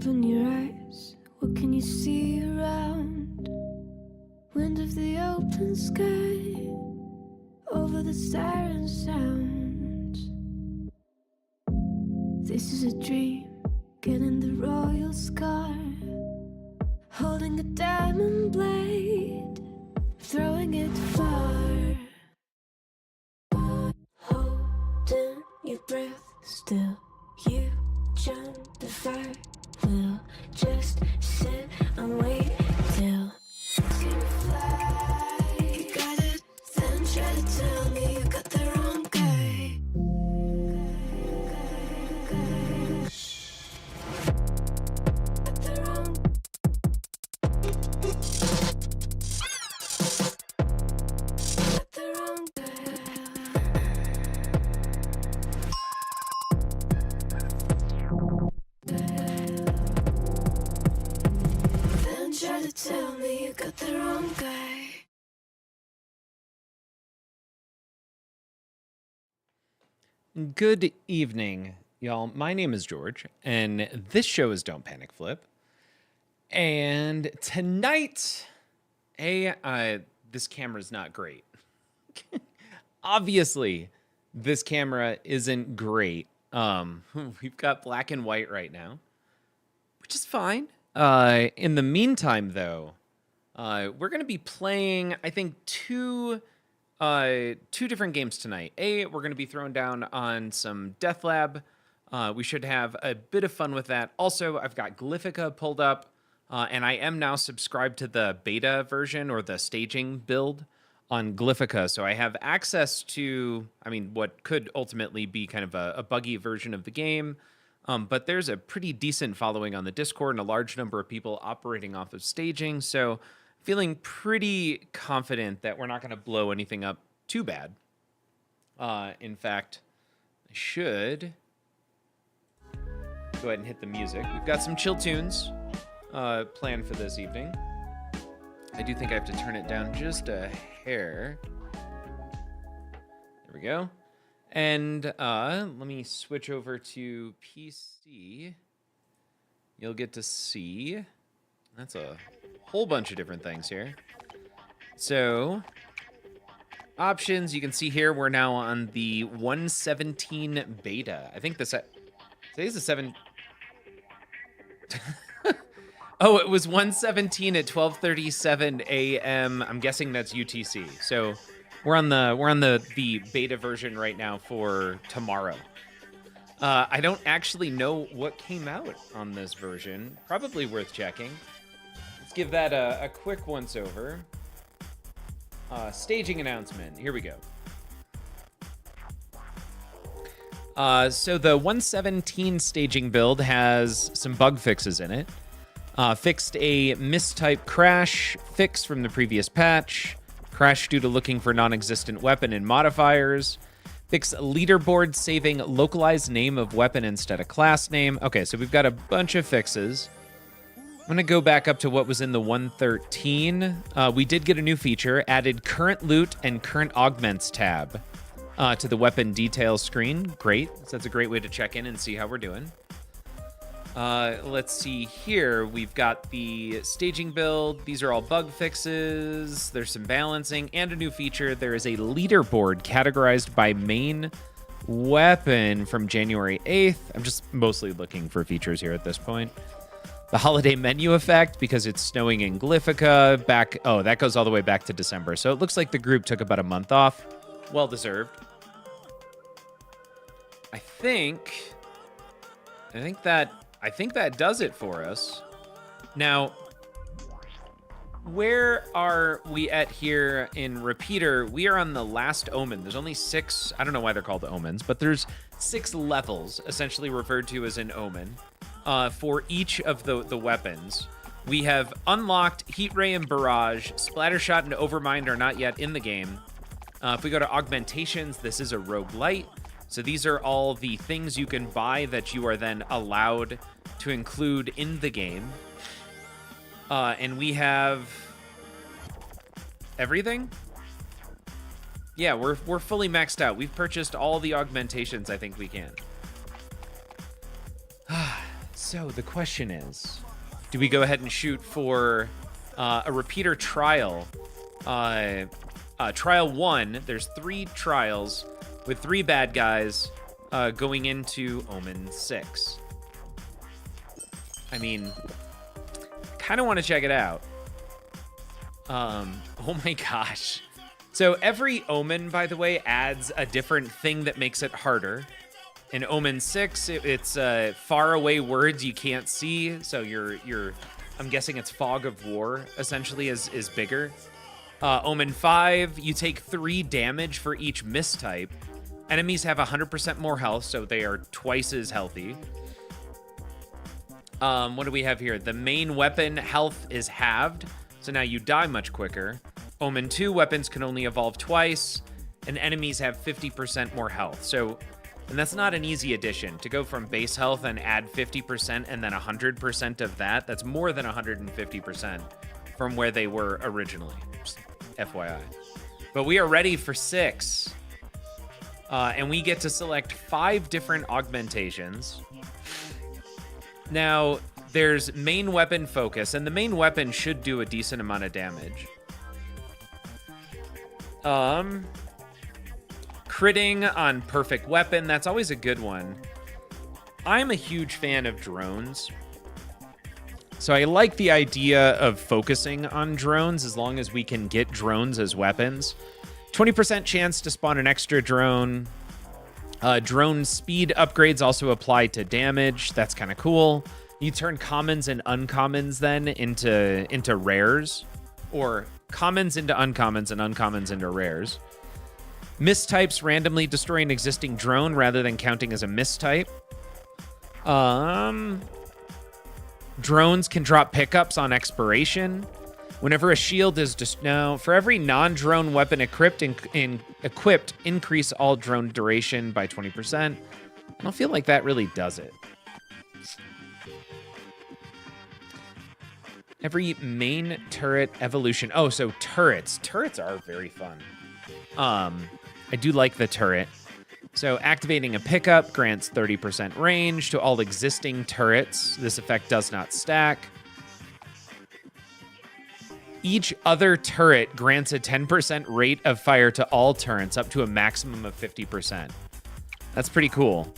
Open your eyes, what can you see around? Wind of the open sky, over the siren sounds. This is a dream, getting the royal scar, holding a diamond blade, throwing it far. Holding your breath still, you jump the fire. We'll just sit and wait till you fly. You got it, then try to tell me you got the wrong guy. Got the wrong. Got the wrong guy. Then try to tell me you got the wrong guy. Good evening, y'all. My name is George, and this show is Don't Panic Flip. And tonight, this camera's not great. Obviously, this camera isn't great. We've got black and white right now, which is fine. In the meantime, though, we're going to be playing, I think, two different games tonight. We're going to be throwing down on some DeathLab. We should have a bit of fun with that. Also, I've got Glyphica pulled up, and I am now subscribed to the beta version or the staging build on Glyphica. So I have access to, what could ultimately be kind of a buggy version of the game. But there's a pretty decent following on the Discord and a large number of people operating off of staging. So feeling pretty confident that we're not going to blow anything up too bad. In fact, I should go ahead and hit the music. We've got some chill tunes planned for this evening. I do think I have to turn it down just a hair. There we go. And let me switch over to PC. You'll get to see. That's a whole bunch of different things here. So, options, you can see here, we're now on the 117 beta. I think today's the 7... Oh, it was 117 at 12:37 a.m. I'm guessing that's UTC. So we're on the beta version right now for tomorrow. I don't actually know what came out on this version. Probably worth checking. Let's give that a quick once over. Staging announcement. Here we go. So the 117 staging build has some bug fixes in it. Fixed a mistype crash fix from the previous patch. Crash due to looking for non-existent weapon and modifiers. Fix leaderboard saving localized name of weapon instead of class name. Okay, so we've got a bunch of fixes. I'm going to go back up to what was in the 113. We did get a new feature, added current loot and current augments tab to the weapon details screen. Great. So that's a great way to check in and see how we're doing. Let's see here. We've got the staging build. These are all bug fixes. There's some balancing and a new feature. There is a leaderboard categorized by main weapon from January 8th. I'm just mostly looking for features here at this point. The holiday menu effect, because it's snowing in Glyphica. That goes all the way back to December. So it looks like the group took about a month off. Well deserved. I think that does it for us. Now, where are we at here in Repeater? We are on the last omen. There's only 6, I don't know why they're called omens, but there's 6 levels, essentially referred to as an omen, for each of the weapons. We have unlocked Heat Ray and Barrage. Splattershot and Overmind are not yet in the game. If we go to Augmentations, this is a roguelite. So these are all the things you can buy that you are then allowed to include in the game. And we have everything. Yeah, we're fully maxed out. We've purchased all the augmentations I think we can. So the question is, do we go ahead and shoot for a repeater trial? Trial 1, there's 3 trials with 3 bad guys going into Omen 6. I mean, kind of want to check it out. Oh my gosh. So every Omen, by the way, adds a different thing that makes it harder. In Omen 6, it's far away words you can't see. So I'm guessing it's Fog of War, essentially, is bigger. Omen 5, you take 3 damage for each mistype. Enemies have 100% more health, so they are twice as healthy. What do we have here? The main weapon health is halved, so now you die much quicker. Omen 2, weapons can only evolve twice, and enemies have 50% more health. So, and that's not an easy addition. To go from base health and add 50% and then 100% of that, that's more than 150% from where they were originally. Just FYI. But we are ready for 6. And we get to select 5 different augmentations. Now, there's main weapon focus, and the main weapon should do a decent amount of damage. Critting on perfect weapon, that's always a good one. I'm a huge fan of drones. So I like the idea of focusing on drones as long as we can get drones as weapons. 20% chance to spawn an extra drone. Drone speed upgrades also apply to damage. That's kind of cool. You turn commons and uncommons then into rares, or commons into uncommons and uncommons into rares. Mistypes randomly destroy an existing drone rather than counting as a mistype. Drones can drop pickups on expiration. Whenever a shield is just now, for every non-drone weapon equipped, increase all drone duration by 20%. I don't feel like that really does it. Every main turret evolution. Oh, so turrets. Turrets are very fun. I do like the turret. So activating a pickup grants 30% range to all existing turrets. This effect does not stack. Each other turret grants a 10% rate of fire to all turrets up to a maximum of 50%. That's pretty cool.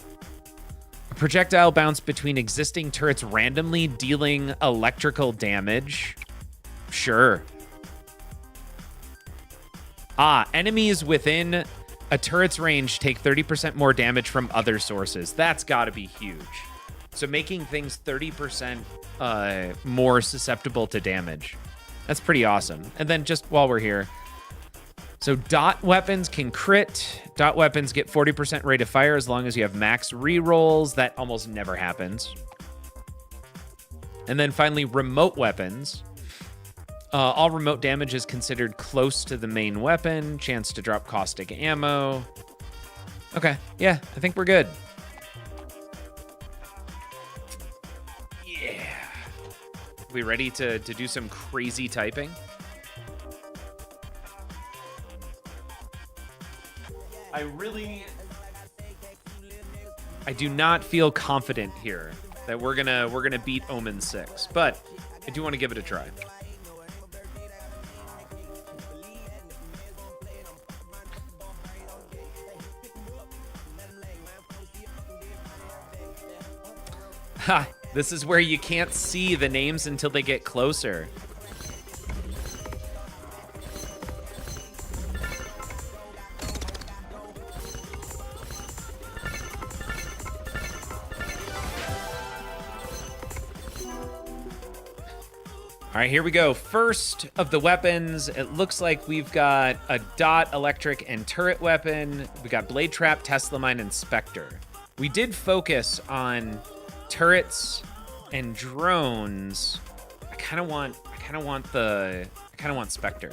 A projectile bounce between existing turrets randomly dealing electrical damage. Sure. Enemies within a turret's range take 30% more damage from other sources. That's got to be huge. So making things 30% more susceptible to damage. That's pretty awesome. And then just while we're here, so dot weapons can crit. Dot weapons get 40% rate of fire as long as you have max rerolls. That almost never happens. And then finally, remote weapons. All remote damage is considered close to the main weapon. Chance to drop caustic ammo. Okay, yeah, I think we're good. Yeah. We ready to do some crazy typing? I do not feel confident here that we're gonna beat Omen 6, but I do want to give it a try. Ha! This is where you can't see the names until they get closer. All right, here we go. First of the weapons, it looks like we've got a dot, electric, and turret weapon. We got blade trap, Tesla mine, and Spectre. We did focus on turrets and drones. I kind of want Spectre.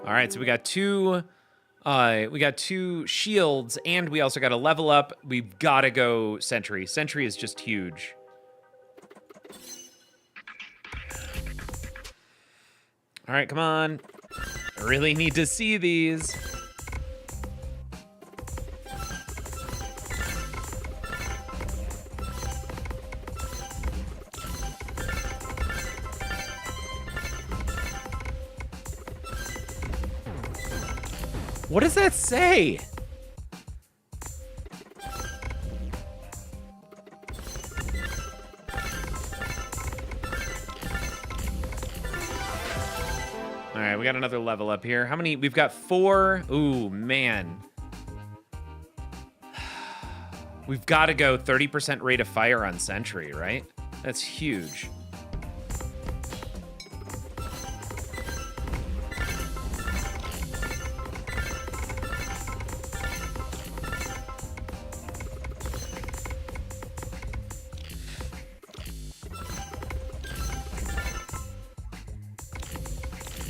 All right, so we got two shields, and we also got a level up. We've got to go sentry. Sentry is just huge. All right, come on. I really need to see these. What does that say? All right, we got another level up here. How many? We've got 4. Ooh, man. We've got to go 30% rate of fire on sentry, right? That's huge.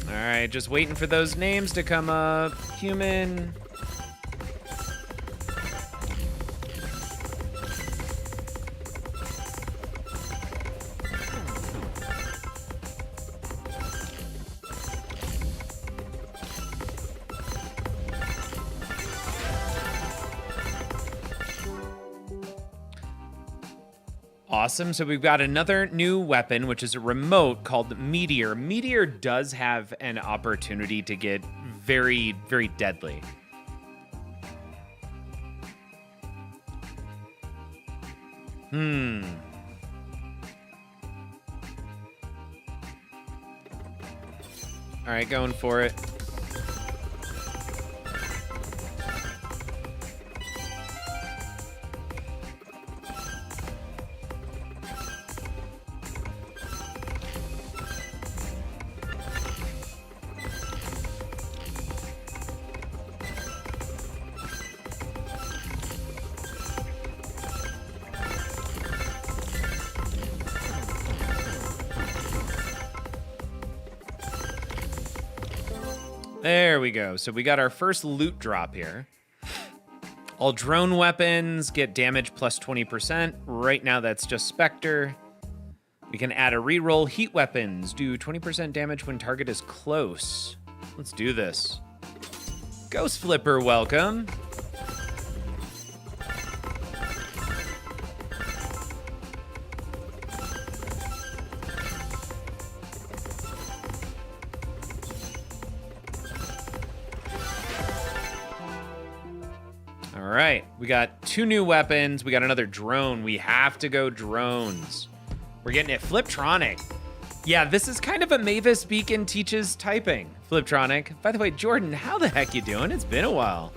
All right, just waiting for those names to come up. Human. Awesome. So we've got another new weapon, which is a remote called Meteor. Meteor does have an opportunity to get very, very deadly. All right, going for it. There we go. So we got our first loot drop here. All drone weapons get damage plus 20%. Right now, that's just Spectre. We can add a reroll. Heat weapons do 20% damage when target is close. Let's do this. Ghost Flipper, welcome. All right, we got 2 new weapons. We got another drone. We have to go drones. We're getting it. Fliptronic. Yeah, this is kind of a Mavis Beacon teaches typing. Fliptronic. By the way, Jordan, how the heck you doing? It's been a while.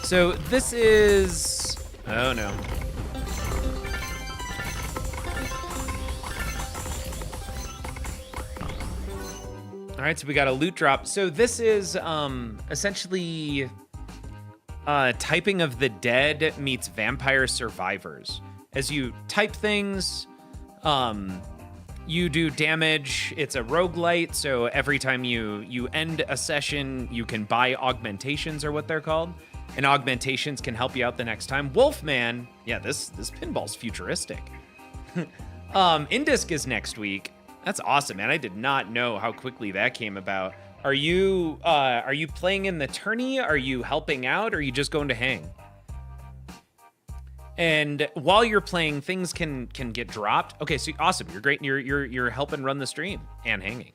So this is... Oh, no. All right, so we got a loot drop. So this is essentially typing of the dead meets vampire survivors. As you type things, you do damage. It's a roguelite, so every time you end a session, you can buy augmentations, or what they're called. And augmentations can help you out the next time. Wolfman, yeah, this pinball's futuristic. Indisc is next week. That's awesome, man. I did not know how quickly that came about. Are you playing in the tourney? Are you helping out? Or are you just going to hang? And while you're playing, things can get dropped. Okay, so awesome. You're great. You're helping run the stream and hanging.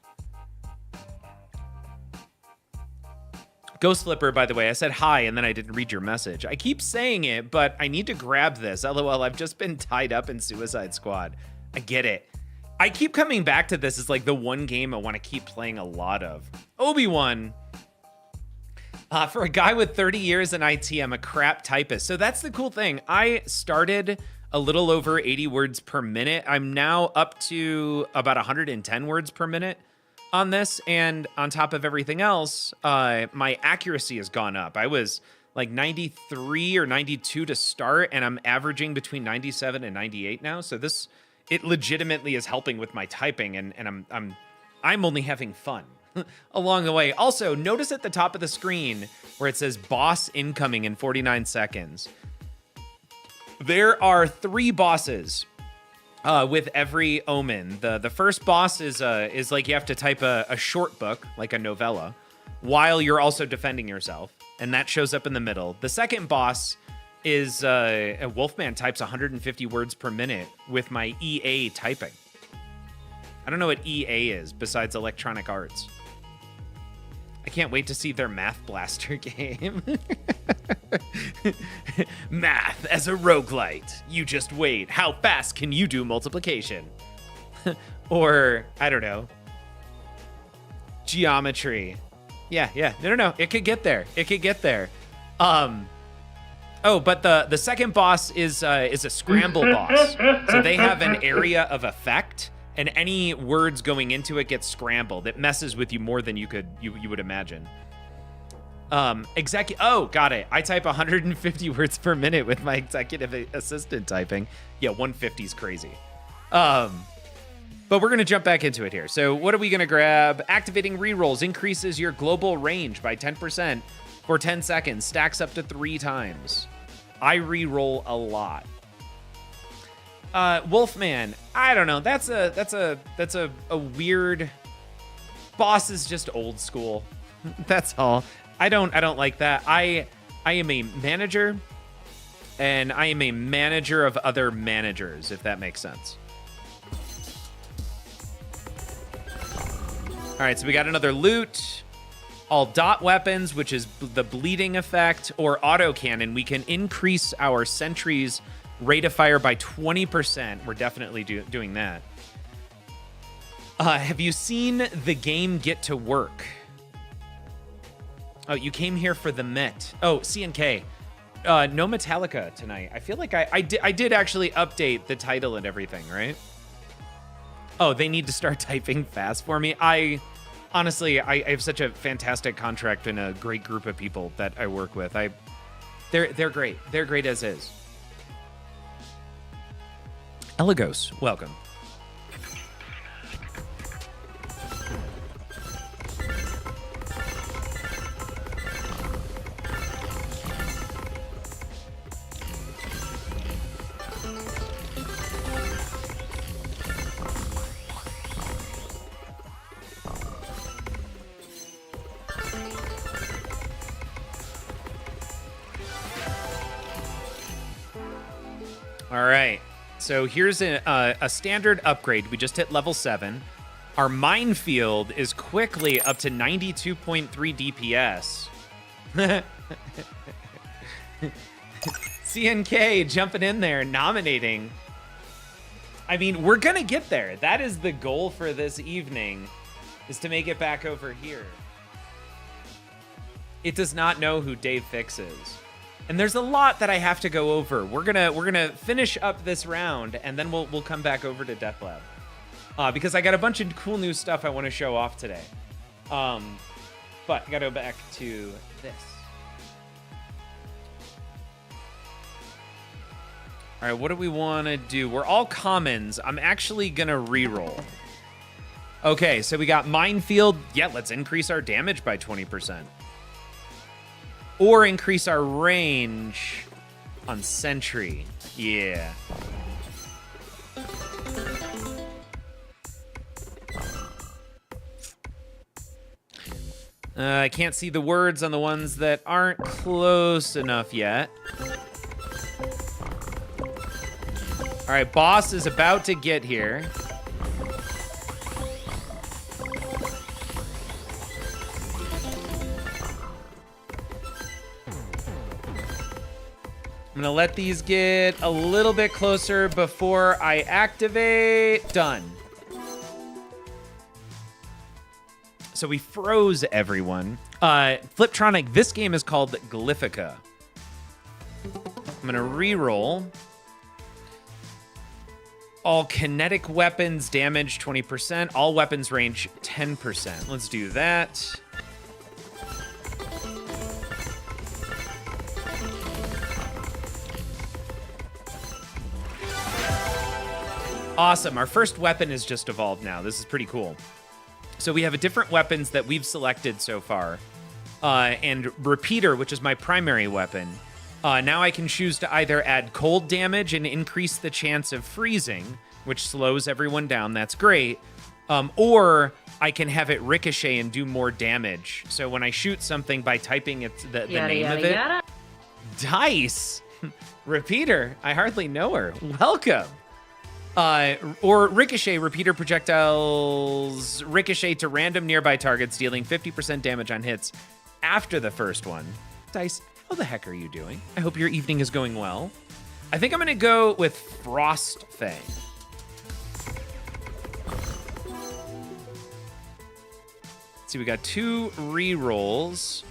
Ghost Flipper, by the way, I said hi and then I didn't read your message. I keep saying it, but I need to grab this. LOL, I've just been tied up in Suicide Squad. I get it. I keep coming back to this as like the one game I want to keep playing a lot of. Obi-Wan. For a guy with 30 years in IT, I'm a crap typist. So that's the cool thing. I started a little over 80 words per minute. I'm now up to about 110 words per minute on this. And on top of everything else, my accuracy has gone up. I was like 93 or 92 to start, and I'm averaging between 97 and 98 now. So it legitimately is helping with my typing, and I'm only having fun along the way. Also, notice at the top of the screen where it says boss incoming in 49 seconds. There are 3 bosses with every omen. The first boss is like you have to type a short book, like a novella, while you're also defending yourself, and that shows up in the middle. The second boss is a Wolfman types 150 words per minute with my EA typing. I don't know what EA is besides Electronic Arts. I can't wait to see their Math Blaster game. Math as a roguelite. You just wait. How fast can you do multiplication? Or, I don't know, geometry. Yeah. No. It could get there. Oh, but the second boss is a scramble boss. So they have an area of effect, and any words going into it get scrambled. It messes with you more than you would imagine. Oh, got it. I type 150 words per minute with my executive assistant typing. Yeah, 150 is crazy. But we're going to jump back into it here. So what are we going to grab? Activating rerolls increases your global range by 10% for 10 seconds. Stacks up to 3 times. I reroll a lot. Wolfman, I don't know. That's a weird. Boss is just old school. That's all. I don't like that. I am a manager, and I am a manager of other managers, if that makes sense. All right, so we got another loot. All dot weapons, which is the bleeding effect, or autocannon. We can increase our sentry's rate of fire by 20%. We're definitely doing that. Have you seen the game Get to Work? Oh, you came here for the Met. Oh, CNK. No Metallica tonight. I feel like I did actually update the title and everything, right? Oh, they need to start typing fast for me. Honestly, I have such a fantastic contract and a great group of people that I work with. They're great. They're great as is. Eligos, welcome. All right, so here's a standard upgrade. We just hit level 7. Our minefield is quickly up to 92.3 DPS. CNK jumping in there, nominating. I mean, we're gonna get there. That is the goal for this evening, is to make it back over here. It does not know who Dave Fix is. And there's a lot that I have to go over. We're gonna finish up this round, and then we'll come back over to DeathLab, because I got a bunch of cool new stuff I want to show off today. But I gotta go back to this. All right, what do we want to do? We're all commons. I'm actually gonna reroll. Okay, so we got minefield. Yeah, let's increase our damage by 20%. Or increase our range on sentry. Yeah. I can't see the words on the ones that aren't close enough yet. All right, boss is about to get here. I'm gonna let these get a little bit closer before I activate. Done. So we froze everyone. Fliptronic, this game is called Glyphica. I'm gonna reroll. All kinetic weapons damage 20%. All weapons range 10%. Let's do that. Awesome. Our first weapon is just evolved now. This is pretty cool. So we have different weapons that we've selected so far. And Repeater, which is my primary weapon. Now I can choose to either add cold damage and increase the chance of freezing, which slows everyone down. That's great. Or I can have it ricochet and do more damage. So when I shoot something by typing the name of it. Dice. Repeater. I hardly know her. Welcome. Or Ricochet. Repeater projectiles ricochet to random nearby targets, dealing 50% damage on hits after the first one. Dice, how the heck are you doing? I hope your evening is going well. I think I'm going to go with Frost Fang. Let's see, we got 2 rerolls.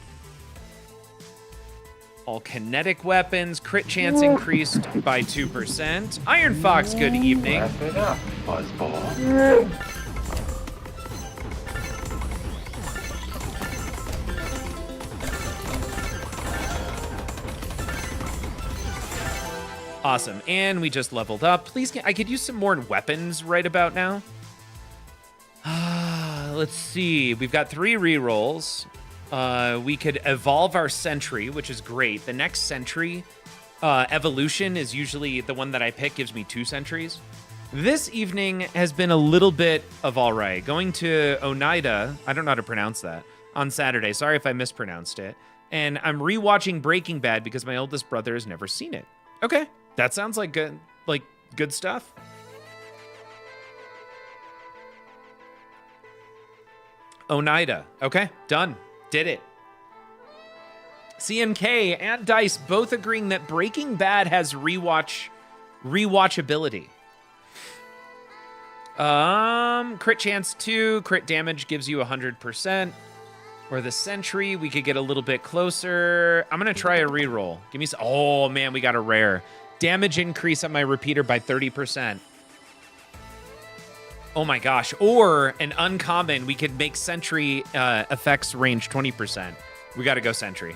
All kinetic weapons, crit chance increased by 2%. Iron Fox, good evening. Wrap it up, Buzzball. Awesome, and we just leveled up. Please, I could use some more weapons right about now. Let's see, we've got 3 rerolls. We could evolve our sentry, which is great. The next sentry evolution is usually the one that I pick, gives me 2 sentries. This evening has been a little bit of all right. Going to Oneida, I don't know how to pronounce that, on Saturday. Sorry if I mispronounced it. And I'm rewatching Breaking Bad because my oldest brother has never seen it. Okay, that sounds like good stuff. Oneida. Okay, done. Did it. CNK and Dice both agreeing that Breaking Bad has rewatchability. Crit chance 2, crit damage gives you 100%. Or the sentry, we could get a little bit closer. I'm gonna try a reroll. Give me some. Oh man, we got a rare. Damage increase on my repeater by 30%. Oh my gosh. Or an uncommon, we could make sentry effects range 20%. We gotta go sentry.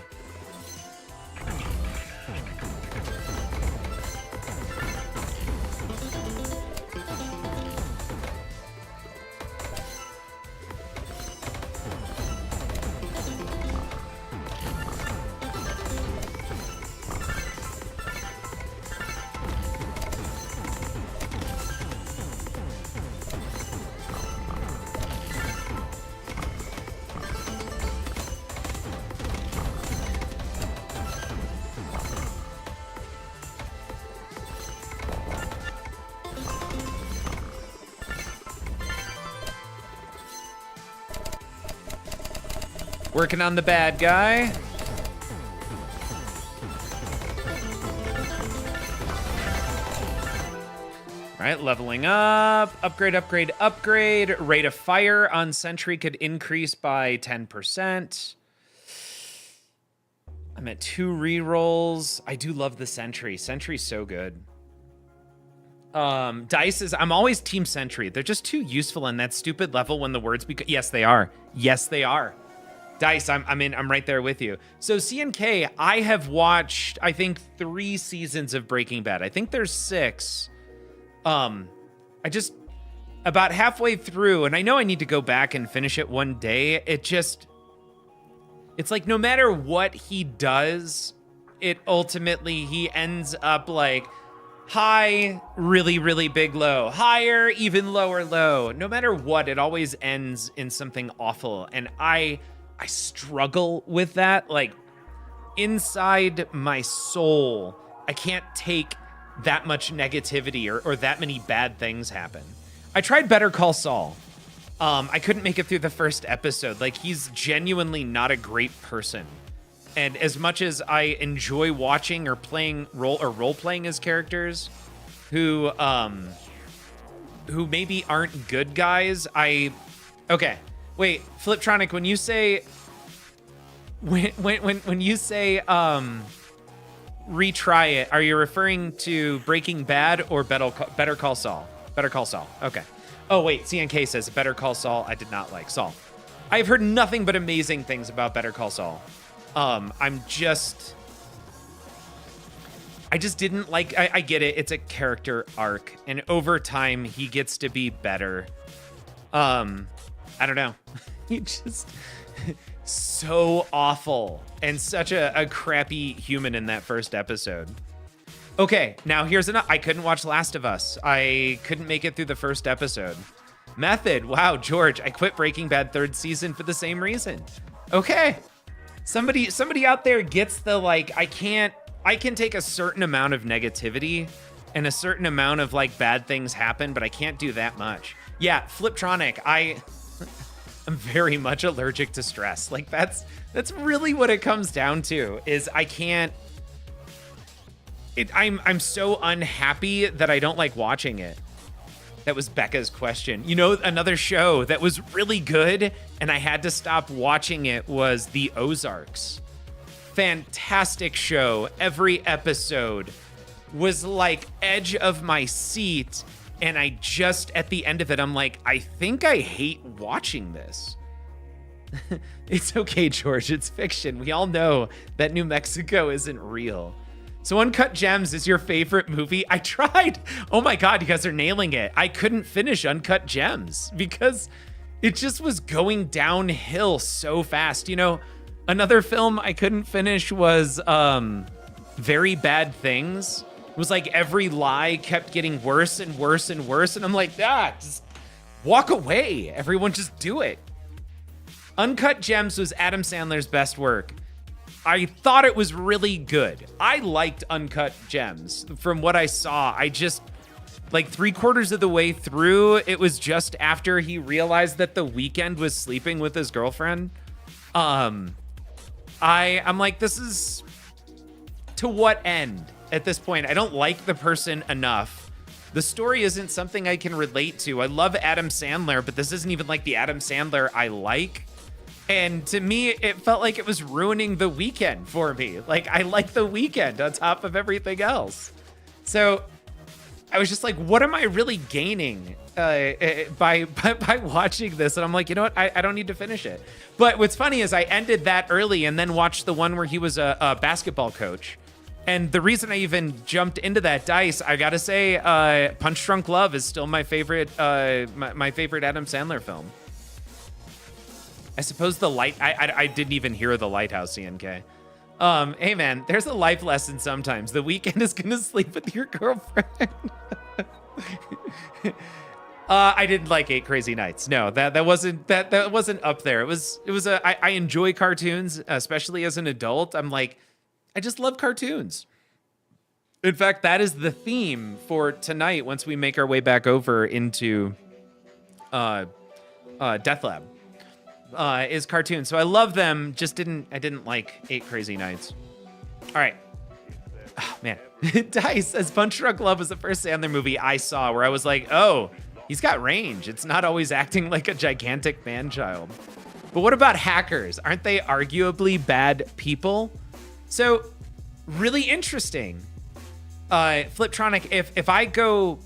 Working on the bad guy. All right, leveling up. Upgrade, upgrade, upgrade. Rate of fire on sentry could increase by 10%. I'm at 2 rerolls. I do love the sentry. Sentry's so good. Dice is, I'm always team sentry. They're just too useful in that stupid level when the words become, yes, they are. Yes, they are. Dice, I'm right there with you. So CNK, I have watched, I think, 3 seasons of Breaking Bad. I think there's 6. I just, about halfway through, and I know I need to go back and finish it one day. It's like no matter what he does, it ultimately, he ends up like high, really, really big low, higher, even lower low. No matter what, it always ends in something awful. And I struggle with that. Like, inside my soul, I can't take that much negativity or that many bad things happen. I tried Better Call Saul. I couldn't make it through the first episode. Like, he's genuinely not a great person. And as much as I enjoy watching or playing role-playing as characters who maybe aren't good guys, okay. Wait, Fliptronic, when you say retry it, are you referring to Breaking Bad or Better Call Saul? Better Call Saul. Okay. Oh wait, CNK says Better Call Saul. I did not like Saul. I've heard nothing but amazing things about Better Call Saul. I'm just I just didn't like, I get it. It's a character arc, and over time he gets to be better. I don't know. He just so awful and such a crappy human in that first episode. Okay, now here's enough. I couldn't watch Last of Us. I couldn't make it through the first episode. Method, wow, George, I quit Breaking Bad third season for the same reason. Okay, somebody out there gets the, like, I can take a certain amount of negativity and a certain amount of, like, bad things happen, but I can't do that much. Yeah, Fliptronic, I'm very much allergic to stress. Like, that's really what it comes down to, is I can't, I'm so unhappy that I don't like watching it. That was Becca's question. You know, another show that was really good and I had to stop watching it was The Ozarks. Fantastic show. Every episode was like edge of my seat. And I just, at the end of it, I'm like, I think I hate watching this. It's okay, George. It's fiction. We all know that New Mexico isn't real. So Uncut Gems is your favorite movie? I tried. Oh my God, you guys are nailing it. I couldn't finish Uncut Gems because it just was going downhill so fast. You know, another film I couldn't finish was Very Bad Things. It was like every lie kept getting worse and worse and worse. And I'm like, just walk away. Everyone just do it. Uncut Gems was Adam Sandler's best work. I thought it was really good. I liked Uncut Gems. From what I saw, I just, like 3/4 of the way through, it was just after he realized that The Weeknd was sleeping with his girlfriend. I'm like, this is, to what end at this point? I don't like the person enough. The story isn't something I can relate to. I love Adam Sandler, but this isn't even like the Adam Sandler I like. And to me, it felt like it was ruining The Weeknd for me. Like, I like The Weeknd on top of everything else. So I was just like, what am I really gaining by watching this? And I'm like, you know what? I don't need to finish it. But what's funny is I ended that early and then watched the one where he was a basketball coach. And the reason I even jumped into that dice, I gotta say, Punch Drunk Love is still my favorite, my favorite Adam Sandler film. I suppose I didn't even hear The Lighthouse, CNK. Hey man, there's a life lesson sometimes. The Weeknd is gonna sleep with your girlfriend. I didn't like 8 Crazy Nights. No, that wasn't up there. I enjoy cartoons, especially as an adult. I'm like, I just love cartoons. In fact, that is the theme for tonight once we make our way back over into DeathLab. Is cartoons. So I love them, I didn't like 8 Crazy Nights. All right. Oh, man. Dice says Punch Drunk Love was the first Sandler movie I saw where I was like, oh, he's got range. It's not always acting like a gigantic man-child. But what about Hackers? Aren't they arguably bad people? So, really interesting. Fliptronic, if I go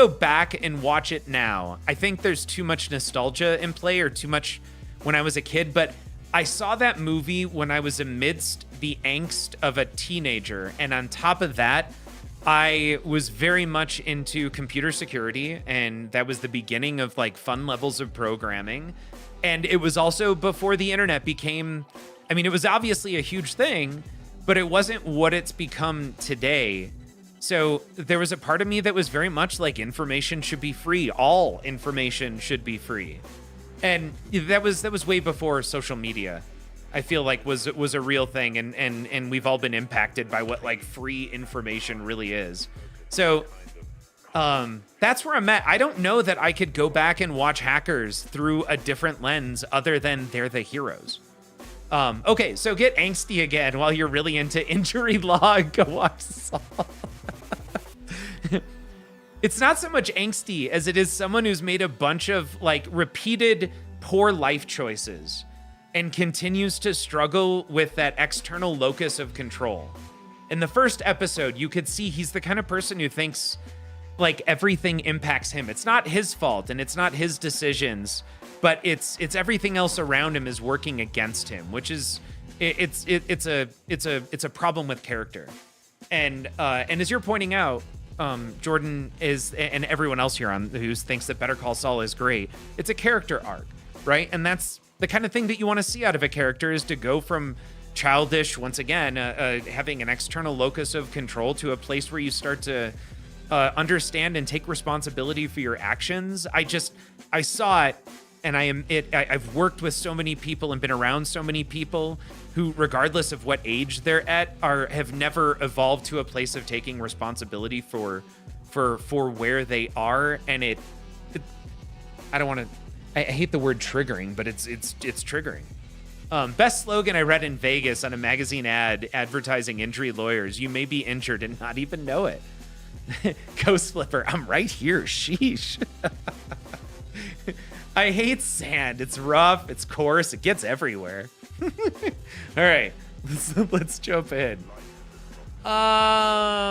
back and watch it now, I think there's too much nostalgia in play or too much when I was a kid, but I saw that movie when I was amidst the angst of a teenager. And on top of that, I was very much into computer security, and that was the beginning of like fun levels of programming. And it was also before the internet became, I mean, it was obviously a huge thing, but it wasn't what it's become today. So there was a part of me that was very much like information should be free. All information should be free. And that was way before social media, I feel like was a real thing. And we've all been impacted by what like free information really is. So that's where I'm at. I don't know that I could go back and watch Hackers through a different lens other than they're the heroes. Okay, so get angsty again while you're really into injury log. Go watch Saw. It's not so much angsty as it is someone who's made a bunch of like repeated poor life choices and continues to struggle with that external locus of control. In the first episode, you could see he's the kind of person who thinks like everything impacts him. It's not his fault and it's not his decisions, but it's everything else around him is working against him, which is it's a problem with character. And as you're pointing out, Jordan is, and everyone else here on who thinks that Better Call Saul is great, it's a character arc, right? And that's the kind of thing that you want to see out of a character, is to go from childish, once again, having an external locus of control, to a place where you start to understand and take responsibility for your actions. I saw it, and I've worked with so many people and been around so many people who, regardless of what age they're at, have never evolved to a place of taking responsibility for where they are. And I don't want to, I hate the word triggering, but it's triggering. Best slogan I read in Vegas on a magazine ad advertising injury lawyers: "You may be injured and not even know it." Ghost Flipper, I'm right here. Sheesh. I hate sand. It's rough. It's coarse. It gets everywhere. All right, let's jump in. I'm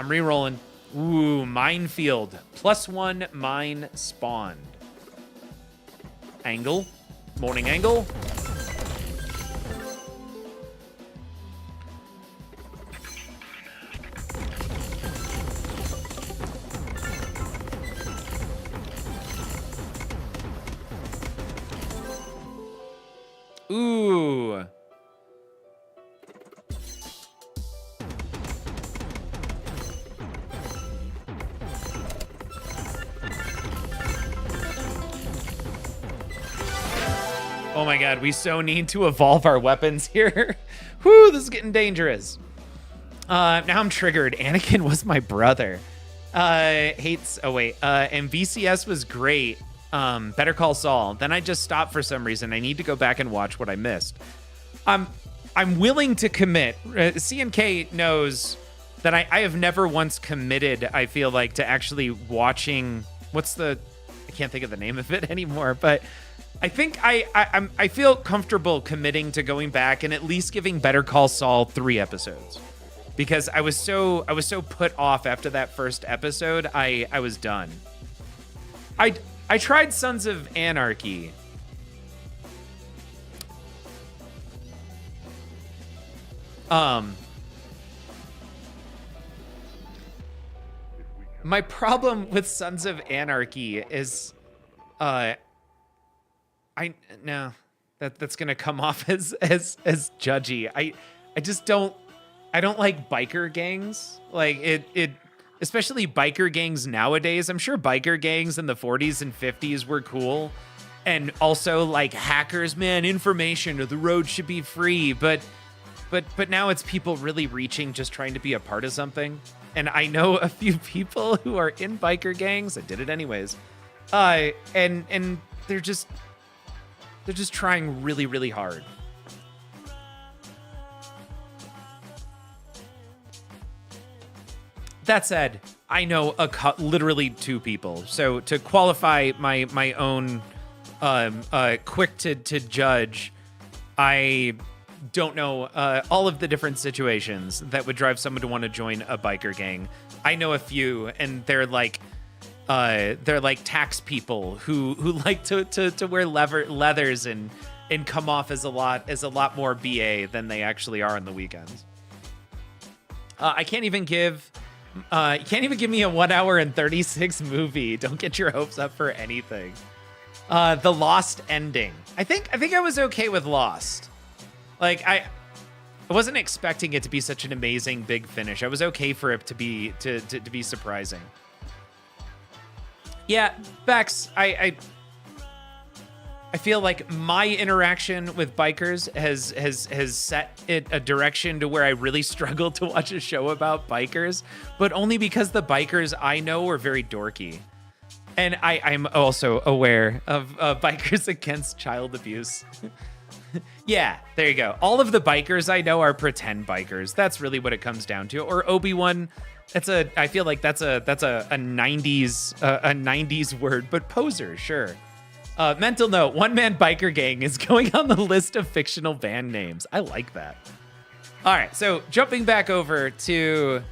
re-rolling. Ooh, minefield. +1 mine spawned. Angle. Morning angle. Ooh. Oh my god, we so need to evolve our weapons here. Whew, this is getting dangerous. Now I'm triggered. Anakin was my brother. And VCS was great. Better Call Saul. Then I just stopped for some reason. I need to go back and watch what I missed. I'm willing to commit. CNK knows that I have never once committed, I feel like, to actually watching. I can't think of the name of it anymore, but I think I feel comfortable committing to going back and at least giving Better Call Saul 3 episodes, because I was so put off after that first episode. I was done. I tried Sons of Anarchy. My problem with Sons of Anarchy is, that's gonna come off as judgy. I just don't like biker gangs. Like it especially biker gangs nowadays. I'm sure biker gangs in the 40s and 50s were cool. And also, like, hackers, man, information, or the road should be free. But now it's people really reaching, just trying to be a part of something. And I know a few people who are in biker gangs. I did it anyways. And they're just trying really, really hard. That said, I know literally 2 people. So to qualify my own quick to judge, I don't know all of the different situations that would drive someone to want to join a biker gang. I know a few, and they're like tax people who like to wear leathers and come off as a lot more BA than they actually are on the weekends. You can't even give me a 1 hour and 36 movie. Don't get your hopes up for anything. The Lost ending. I think I was okay with Lost. Like, I wasn't expecting it to be such an amazing big finish. I was okay for it to be surprising. Yeah, Bex, I feel like my interaction with bikers has set it a direction to where I really struggle to watch a show about bikers, but only because the bikers I know are very dorky. And I'm also aware of bikers against child abuse. Yeah, there you go. All of the bikers I know are pretend bikers. That's really what it comes down to. Or Obi-Wan. I feel like that's a 90s word, but poser, sure. Mental note, one-man biker gang is going on the list of fictional band names. I like that. All right, so jumping back over to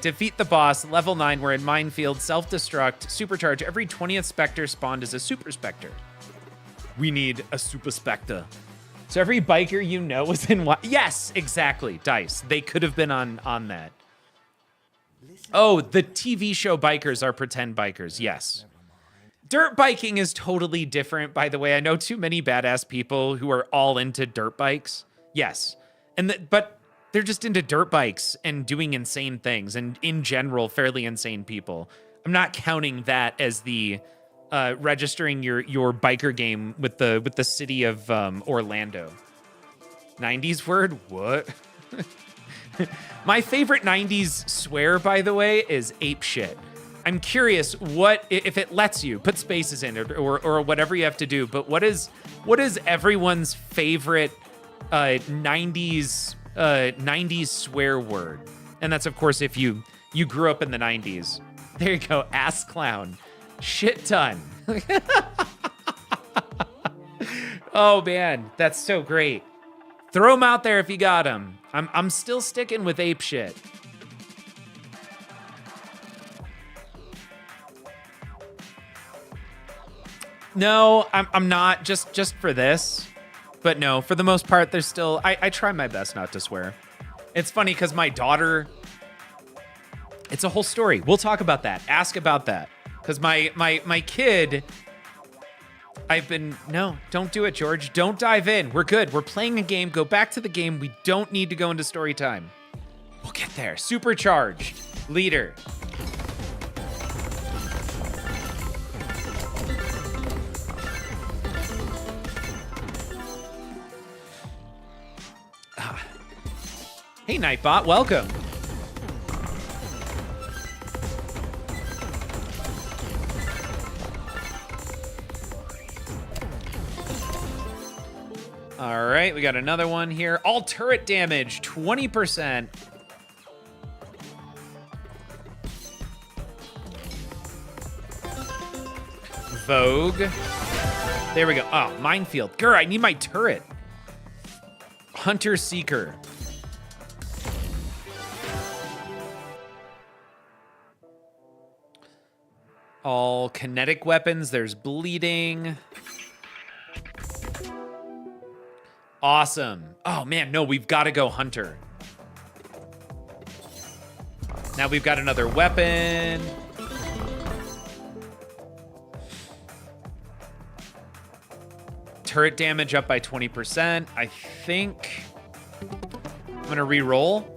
defeat the boss, level 9, we're in Minefield, self-destruct, supercharge. Every 20th Spectre spawned is a Super Spectre. We need a Super Spectre So every biker you know was in what? Yes, exactly. Dice. They could have been on that. Oh, the TV show bikers are pretend bikers. Yes. Dirt biking is totally different, by the way. I know too many badass people who are all into dirt bikes. Yes. But they're just into dirt bikes and doing insane things, and in general, fairly insane people. I'm not counting that as the registering your biker game with the city of Orlando. 90s word? What? My favorite 90s swear, by the way, is ape shit. I'm curious what if it lets you put spaces in it or whatever you have to do. But what is everyone's favorite 90s swear word? And that's of course if you grew up in the 90s. There you go, ass clown, shit ton. Oh man, that's so great. Throw them out there if you got them. I'm still sticking with ape shit. No, I'm not, just for this. But no, for the most part, there's still, I try my best not to swear. It's funny because my daughter, it's a whole story. We'll talk about that. Ask about that. Because my kid, no, don't do it, George. Don't dive in. We're good. We're playing a game. Go back to the game. We don't need to go into story time. We'll get there. Supercharged. Leader. Hey, Nightbot, welcome. All right, we got another one here. All turret damage, 20%. Vogue. There we go. Oh, minefield. Grr, I need my turret. Hunter Seeker. All kinetic weapons. There's bleeding. Awesome. Oh, man, no, we've got to go Hunter. Now we've got another weapon. Turret damage up by 20%. I think I'm going to re-roll.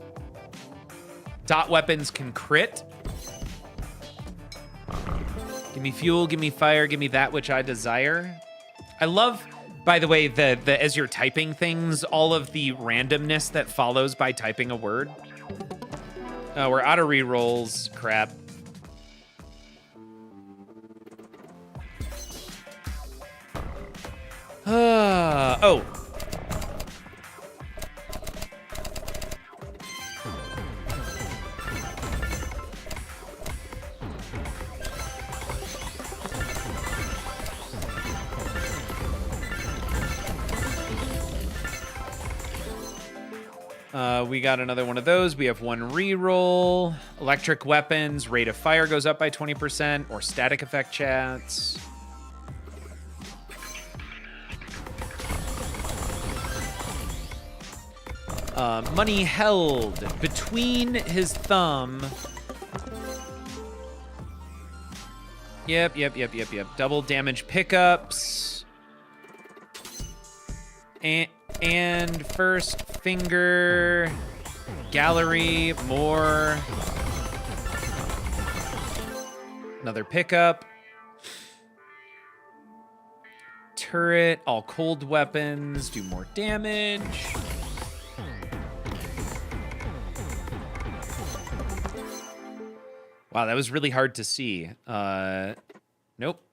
Dot weapons can crit. Give me fuel, give me fire, give me that which I desire. I love, by the way, the as you're typing things, all of the randomness that follows by typing a word. We're out of rerolls. Crap. Oh. We got another one of those. We have one reroll. Electric weapons. Rate of fire goes up by 20%. Or static effect chats. Money held between his thumb. Yep. Double damage pickups. And first finger, gallery, more. Another pickup. Turret, all cold weapons, do more damage. Wow, that was really hard to see. Nope.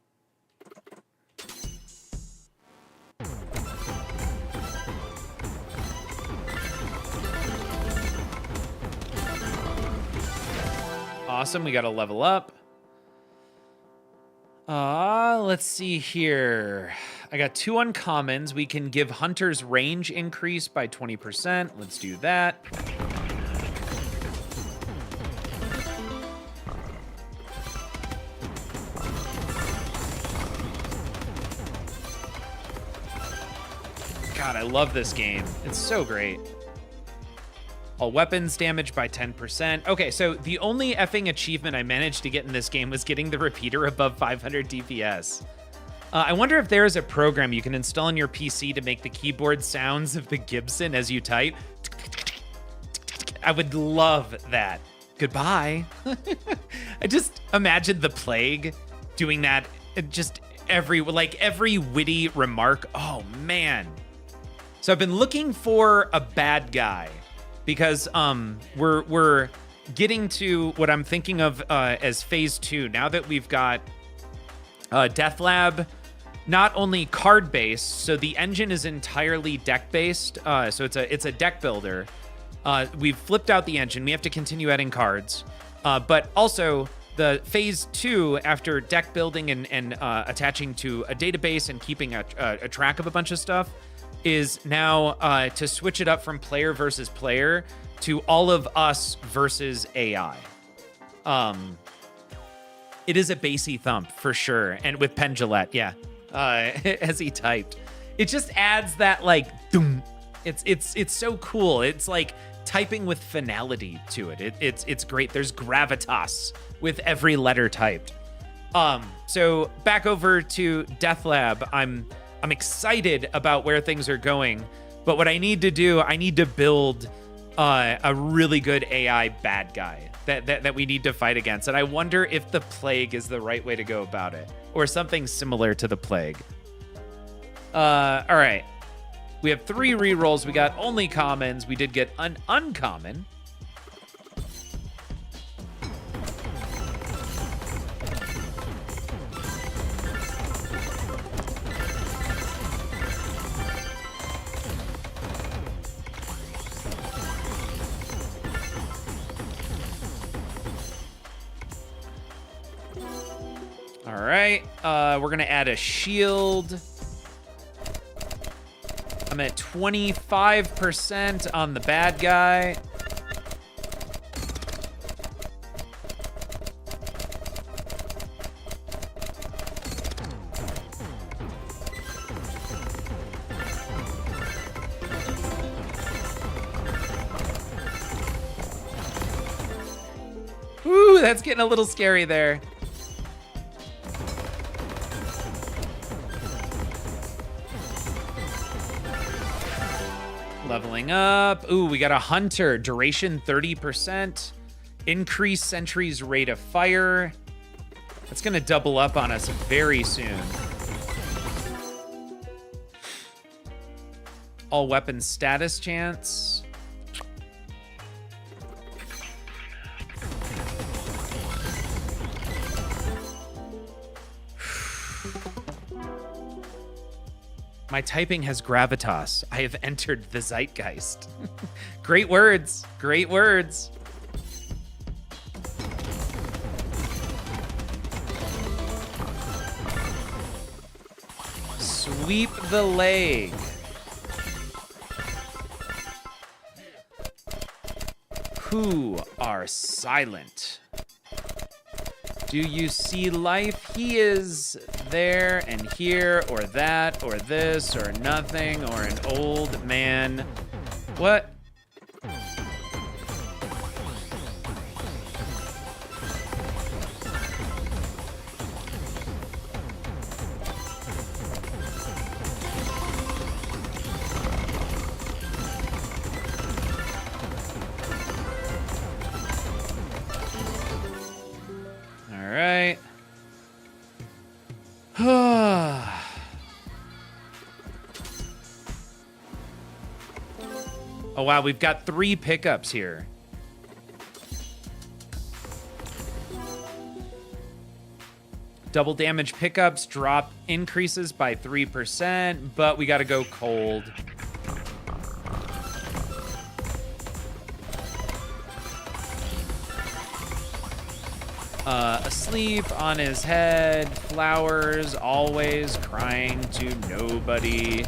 Awesome, we got to level up. Let's see here. I got 2 uncommons. We can give Hunter's range increase by 20%. Let's do that. God, I love this game. It's so great. All weapons damaged by 10%. Okay, so the only effing achievement I managed to get in this game was getting the repeater above 500 DPS. I wonder if there is a program you can install on your PC to make the keyboard sounds of the Gibson as you type. I would love that. Goodbye. I just imagine the Plague doing that. Just every witty remark. Oh man. So I've been looking for a bad guy because we're getting to what I'm thinking of as phase 2. Now that we've got DeathLab, not only card based, so the engine is entirely deck based. So it's a deck builder. We've flipped out the engine. We have to continue adding cards, but also the phase 2 after deck building and attaching to a database and keeping a track of a bunch of stuff is now to switch it up from player versus player to all of us versus AI. It is a bassy thump for sure, and with Pendulette, yeah, as he typed, it just adds that like doom. It's so cool. It's like typing with finality to it. It's great. There's gravitas with every letter typed. So back over to DeathLab. I'm excited about where things are going, but what I need to do, I need to build a really good AI bad guy that we need to fight against. And I wonder if the Plague is the right way to go about it, or something similar to the Plague. All right. We have 3 rerolls. We got only commons. We did get an uncommon. All right, we're gonna add a shield. I'm at 25% on the bad guy. Ooh, that's getting a little scary there. Leveling up. Ooh, we got a hunter. Duration 30%. Increase sentry's rate of fire. That's going to double up on us very soon. All weapons status chance. My typing has gravitas. I have entered the zeitgeist. Great words. Great words. Sweep the leg. Who are silent? Do you see life? He is there and here or that or this or nothing or an old man. What? Oh, wow, we've got 3 pickups here. Double damage pickups, drop increases by 3%, but we got to go cold. Asleep on his head, flowers, always crying to nobody.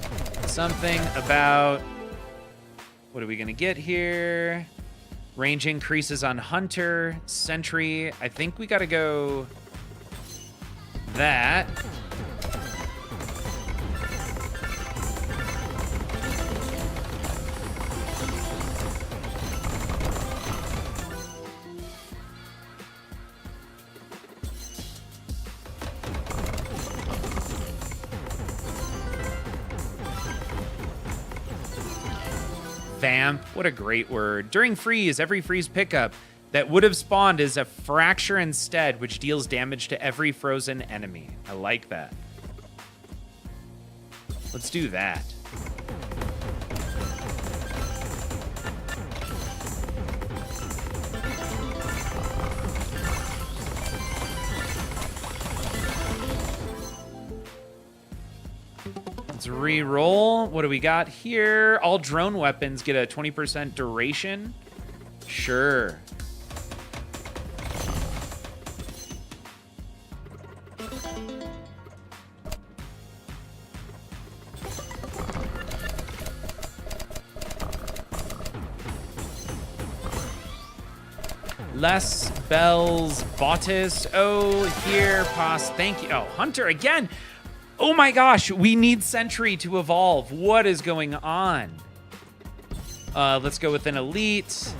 Something about... What are we going to get here? Range increases on Hunter, Sentry. I think we got to go that. Vamp, what a great word. During freeze, every freeze pickup that would have spawned is a fracture instead, which deals damage to every frozen enemy. I like that. Let's do that. Let's re-roll. What do we got here? All drone weapons get a 20% duration. Sure. Les Bells Bottis. Oh, here, Pos. Thank you. Oh, Hunter again. Oh my gosh, we need Sentry to evolve. What is going on? Let's go with an elite.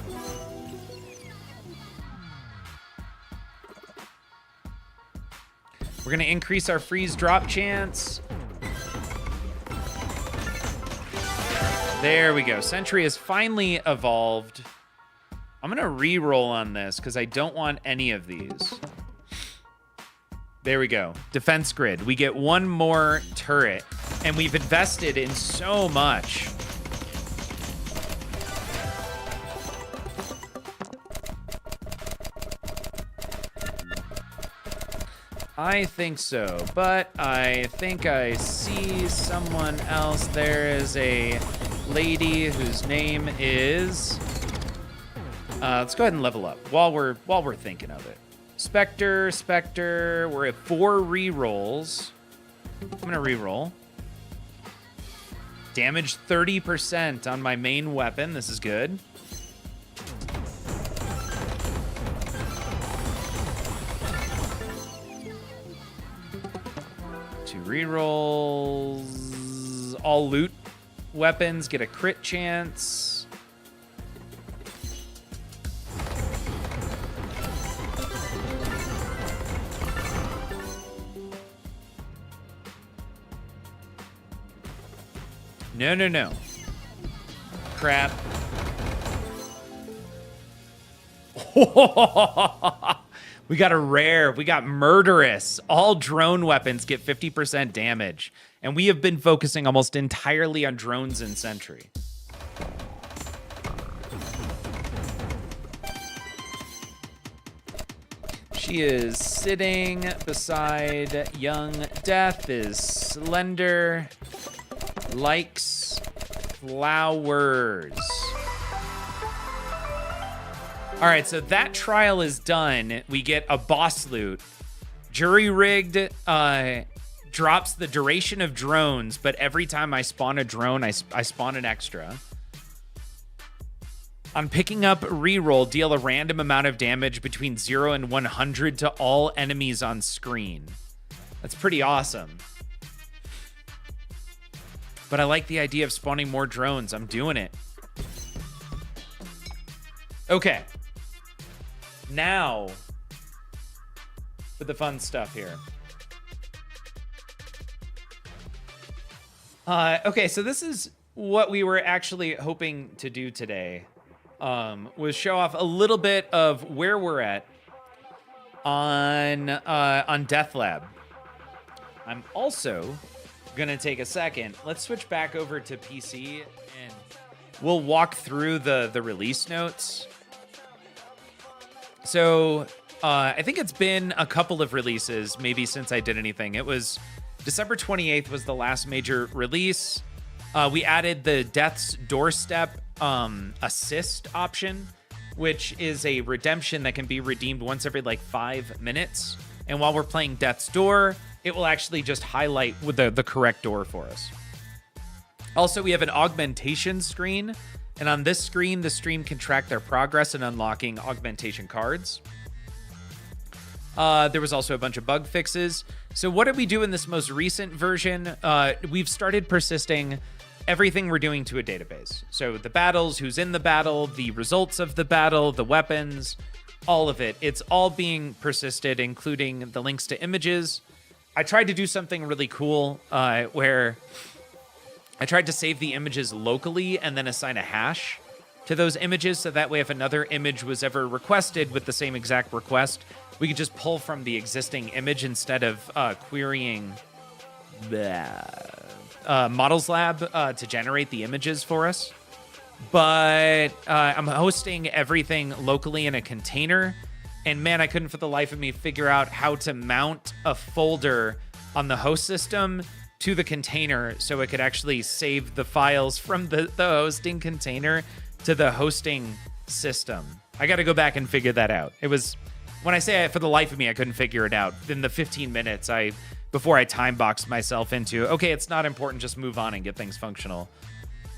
We're going to increase our freeze drop chance. There we go. Sentry has finally evolved. I'm going to re-roll on this because I don't want any of these. There we go. Defense grid. We get one more turret, and we've invested in so much. I think so, but I think I see someone else. There is a lady whose name is... let's go ahead and level up while we're thinking of it. Spectre, we're at 4 re-rolls. I'm gonna re-roll. Damage 30% on my main weapon. This is good. Two re-rolls. All loot weapons get a crit chance. No. Crap. We got a rare. We got murderous. All drone weapons get 50% damage. And we have been focusing almost entirely on drones and Sentry. She is sitting beside young Death, is slender, likes flowers. All right, so that trial is done. We get a boss loot. Jury rigged drops the duration of drones, but every time I spawn a drone, I spawn an extra. On picking up reroll, deal a random amount of damage between 0 and 100 to all enemies on screen. That's pretty awesome. But I like the idea of spawning more drones. I'm doing it. Okay. Now, for the fun stuff here. Okay, so this is what we were actually hoping to do today. Was show off a little bit of where we're at on DeathLab. I'm also gonna take a second. Let's switch back over to PC and we'll walk through the release notes. So I think it's been a couple of releases, maybe since I did anything. It was December 28th was the last major release. We added the Death's Doorstep assist option, which is a redemption that can be redeemed once every like 5 minutes. And while we're playing Death's Door, it will actually just highlight with the correct door for us. Also, we have an augmentation screen. And on this screen, the stream can track their progress in unlocking augmentation cards. There was also a bunch of bug fixes. So what did we do in this most recent version? We've started persisting everything we're doing to a database. So the battles, who's in the battle, the results of the battle, the weapons, all of it. It's all being persisted, including the links to images. I tried to do something really cool where I tried to save the images locally and then assign a hash to those images, so that way if another image was ever requested with the same exact request, we could just pull from the existing image instead of querying the Models Lab to generate the images for us. But I'm hosting everything locally in a container, and man, I couldn't for the life of me figure out how to mount a folder on the host system to the container so it could actually save the files from the hosting container to the hosting system. I got to go back and figure that out. It was, when I say for the life of me, I couldn't figure it out. In the 15 minutes, before I time boxed myself into, okay, it's not important, just move on and get things functional,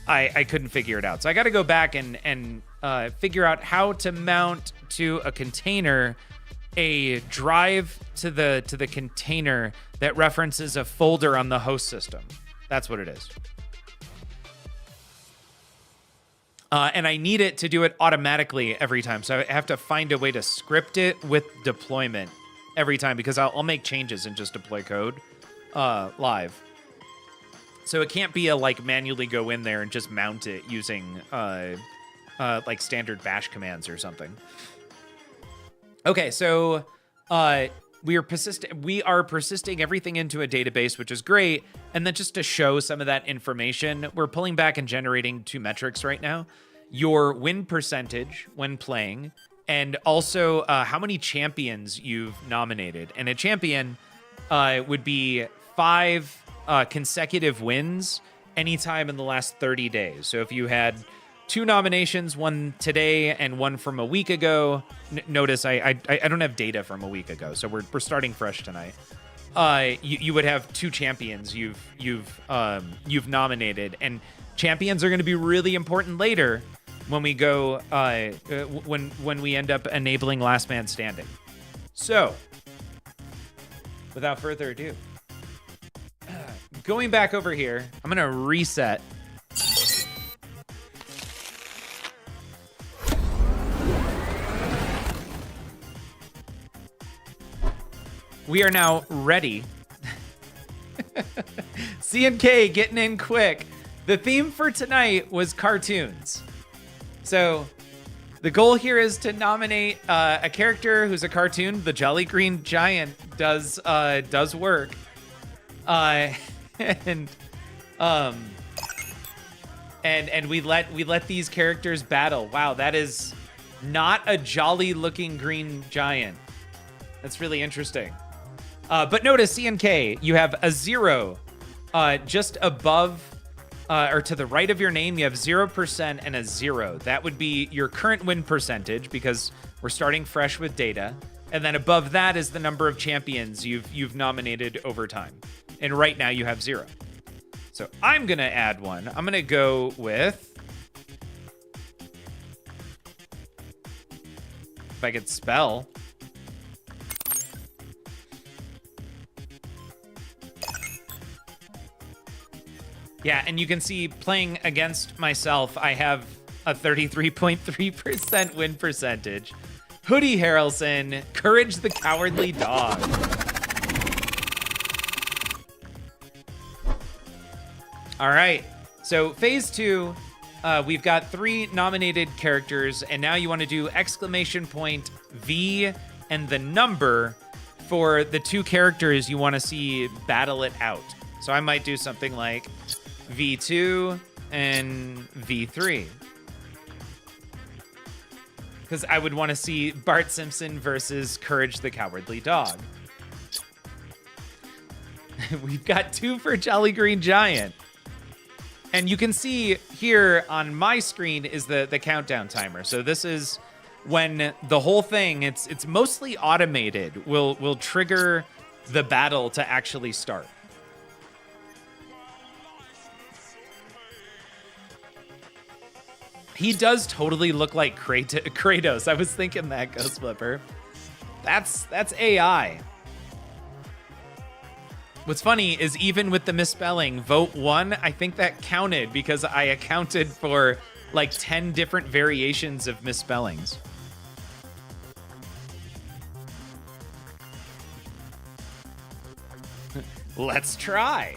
I couldn't figure it out. So I got to go back and figure out how to mount to a container a drive to the container that references a folder on the host system. That's what it is. And I need it to do it automatically every time. So I have to find a way to script it with deployment every time, because I'll make changes and just deploy code live. So it can't be like manually go in there and just mount it using like standard bash commands or something. Okay, so we are persisting everything into a database, which is great. And then just to show some of that information, we're pulling back and generating 2 metrics right now: your win percentage when playing, and also how many champions you've nominated. And a champion would be 5 consecutive wins anytime in the last 30 days. So if you had 2 nominations, one today and one from a week ago. Notice I don't have data from a week ago, so we're starting fresh tonight. You would have 2 champions you've nominated, and champions are going to be really important later when we go when we end up enabling last man standing. So, without further ado, going back over here, I'm going to reset. We are now ready. C&K getting in quick. The theme for tonight was cartoons. So the goal here is to nominate a character who's a cartoon. The Jolly Green Giant does work. And we let these characters battle. Wow, that is not a jolly looking green giant. That's really interesting. But notice C&K, you have a 0 just above or to the right of your name. You have 0% and a 0. That would be your current win percentage, because we're starting fresh with data. And then above that is the number of champions you've nominated over time. And right now you have 0. So I'm going to add one. I'm going to go with, if I could spell, yeah, and you can see playing against myself, I have a 33.3% win percentage. Hoodie Harrelson, Courage the Cowardly Dog. All right, so phase 2, we've got 3 nominated characters, and now you want to do exclamation point V and the number for the 2 characters you want to see battle it out. So I might do something like V2 and V3, because I would want to see Bart Simpson versus Courage the Cowardly Dog. We've got 2 for Jolly Green Giant. And you can see here on my screen is the countdown timer. So this is when the whole thing, it's mostly automated, will trigger the battle to actually start. He does totally look like Kratos. I was thinking that, Ghost Flipper. That's AI. What's funny is even with the misspelling, vote 1, I think that counted because I accounted for like 10 different variations of misspellings. Let's try.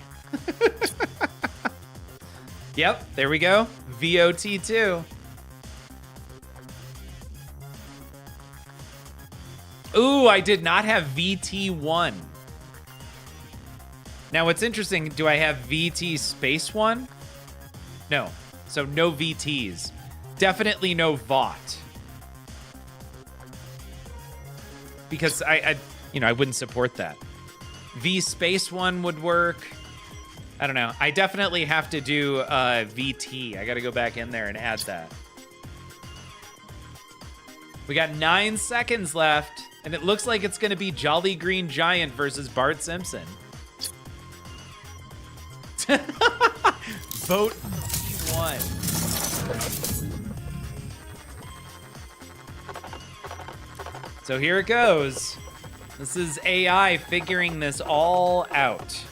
Yep, there we go. VOT2. Ooh, I did not have VT1. Now, what's interesting, do I have VT space 1? No. So no VTs. Definitely no VOT. Because I wouldn't support that. V space 1 would work. I don't know. I definitely have to do VT. I got to go back in there and add that. We got 9 seconds left, and it looks like it's going to be Jolly Green Giant versus Bart Simpson. Vote V1. So here it goes. This is AI figuring this all out.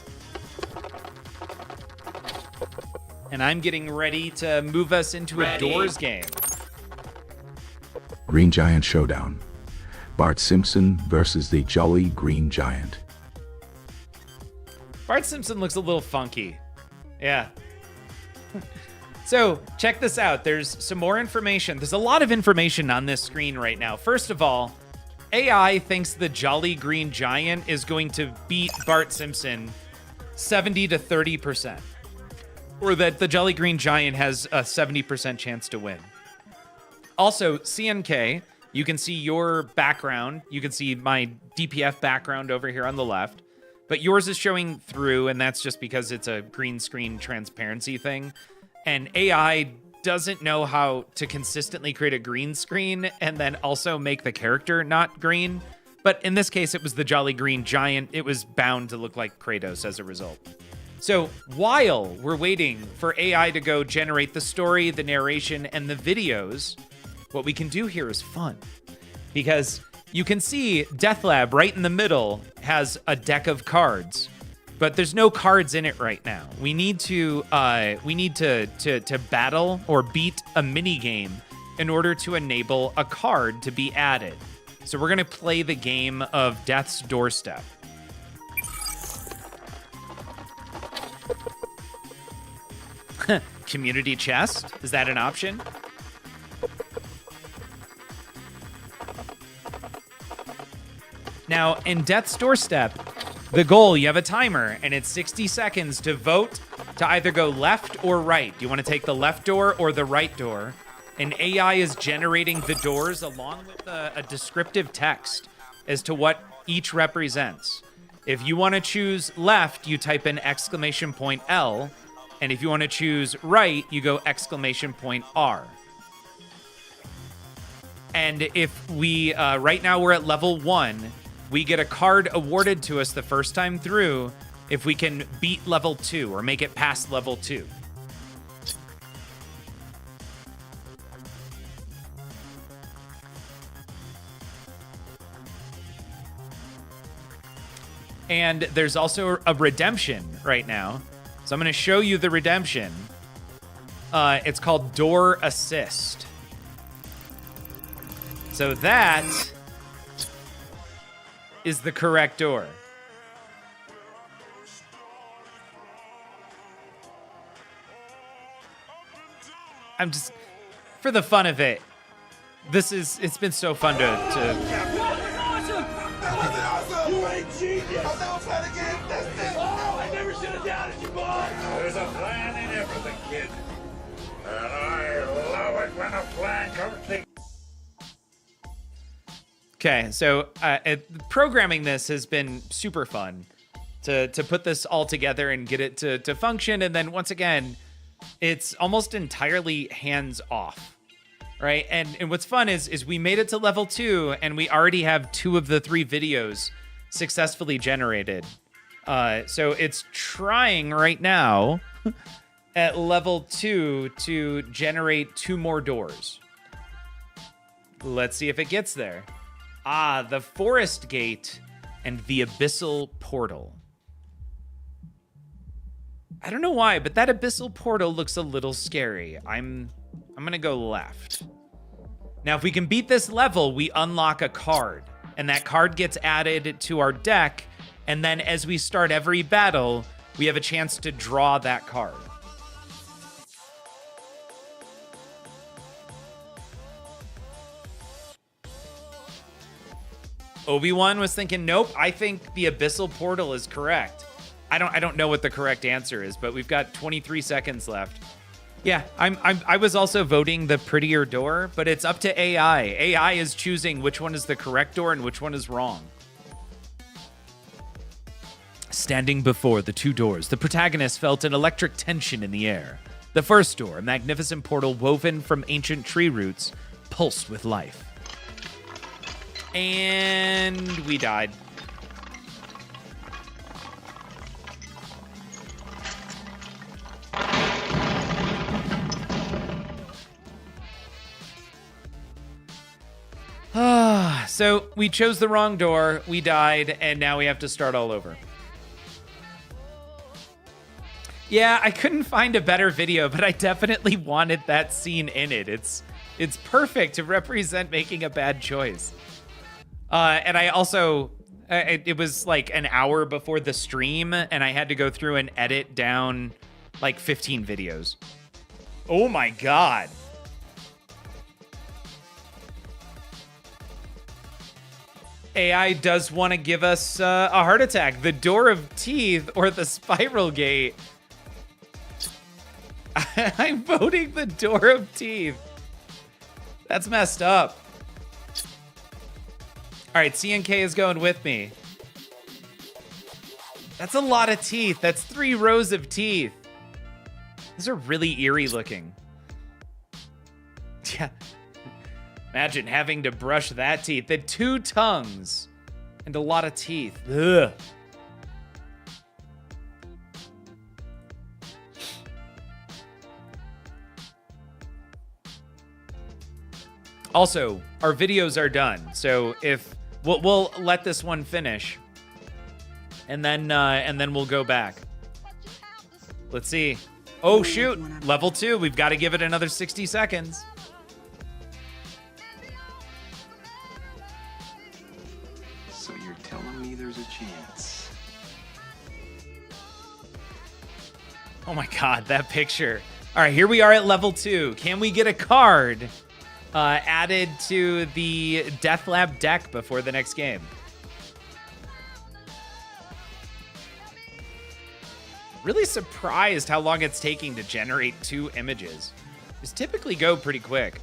And I'm getting ready to move us into a Doors game. Green Giant Showdown. Bart Simpson versus the Jolly Green Giant. Bart Simpson looks a little funky. Yeah. So, check this out. There's some more information. There's a lot of information on this screen right now. First of all, AI thinks the Jolly Green Giant is going to beat Bart Simpson 70 to 30%. Or that the Jolly Green Giant has a 70% chance to win. Also, CNK, you can see your background. You can see my DPF background over here on the left. But yours is showing through, and that's just because it's a green screen transparency thing. And AI doesn't know how to consistently create a green screen and then also make the character not green. But in this case, it was the Jolly Green Giant. It was bound to look like Kratos as a result. So while we're waiting for AI to go generate the story, the narration, and the videos, what we can do here is fun. Because you can see DeathLab right in the middle has a deck of cards, but there's no cards in it right now. We need to battle or beat a mini game in order to enable a card to be added. So we're gonna play the game of Death's Doorstep. Community chest, is that an option? Now, in Death's Doorstep, the goal, you have a timer, and it's 60 seconds to vote to either go left or right. Do you want to take the left door or the right door? And AI is generating the doors along with a descriptive text as to what each represents. If you want to choose left, you type in !L, and if you want to choose right, you go !R. And if we, right now we're at level 1, we get a card awarded to us the first time through if we can beat level 2 or make it past level 2. And there's also a redemption right now. So I'm going to show you the redemption. It's called Door Assist. So that is the correct door. I'm just, for the fun of it, it's been so fun to You ain't genius! I've never played a game this big! Oh, I never should have doubted you, boy! There's a plan in everything, kid. And I love it when a plan comes together. Okay, so programming this has been super fun to put this all together and get it to function. And then once again, it's almost entirely hands off, right? And what's fun is we made it to level 2 and we already have 2 of the 3 videos successfully generated. So it's trying right now at level 2 to generate 2 more doors. Let's see if it gets there. Ah, the Forest Gate and the Abyssal Portal. I don't know why, but that Abyssal Portal looks a little scary. I'm gonna go left. Now, if we can beat this level, we unlock a card, and that card gets added to our deck, and then as we start every battle, we have a chance to draw that card. Obi-Wan was thinking, nope, I think the abyssal portal is correct. I don't know what the correct answer is, but we've got 23 seconds left. Yeah, I was also voting the prettier door, but it's up to AI. AI is choosing which one is the correct door and which one is wrong. Standing before the two doors, the protagonist felt an electric tension in the air. The first door, a magnificent portal woven from ancient tree roots, pulsed with life. And we died. So we chose the wrong door, we died, and now we have to start all over. Yeah, I couldn't find a better video, but I definitely wanted that scene in it. It's perfect to represent making a bad choice. And I also, it was like an hour before the stream, and I had to go through and edit down like 15 videos. Oh my God. AI does want to give us a heart attack. The door of teeth or the spiral gate. I'm voting the door of teeth. That's messed up. All right, CNK is going with me. That's a lot of teeth. That's 3 rows of teeth. These are really eerie looking. Yeah. Imagine having to brush that teeth. The 2 tongues and a lot of teeth. Ugh. Also, our videos are done. So if we'll let this one finish and then we'll go back. Let's see. Oh shoot, level 2. We've got to give it another 60 seconds. So you're telling me there's a chance? Oh my God, that picture. All right, here we are at level 2. Can we get a card added to the DeathLab deck before the next game? Really surprised how long it's taking to generate 2 images. These typically go pretty quick.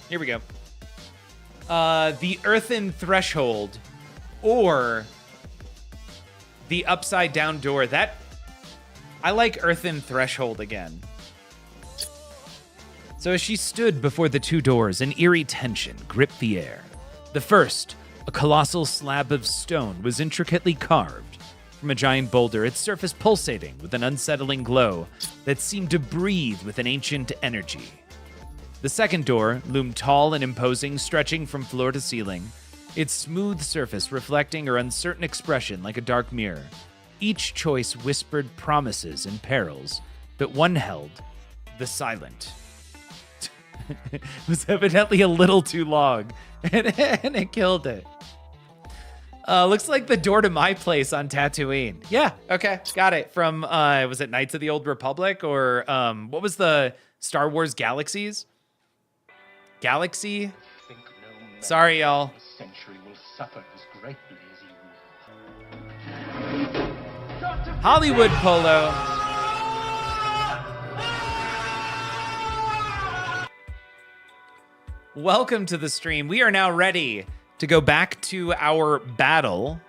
Here we go. The Earthen Threshold or the Upside Down Door. I like Earthen Threshold again. So as she stood before the 2 doors, an eerie tension gripped the air. The first, a colossal slab of stone, was intricately carved from a giant boulder, its surface pulsating with an unsettling glow that seemed to breathe with an ancient energy. The second door loomed tall and imposing, stretching from floor to ceiling, its smooth surface reflecting her uncertain expression like a dark mirror. Each choice whispered promises and perils, but one held the silent. It was evidently a little too long, and it killed it. Looks like the door to my place on Tatooine. Yeah, okay, got it. From, was it Knights of the Old Republic, or what was the Star Wars Galaxies? Galaxy? Sorry, y'all. Century will suffer as greatly as you. Hollywood Polo. Welcome to the stream. We are now ready to go back to our battle.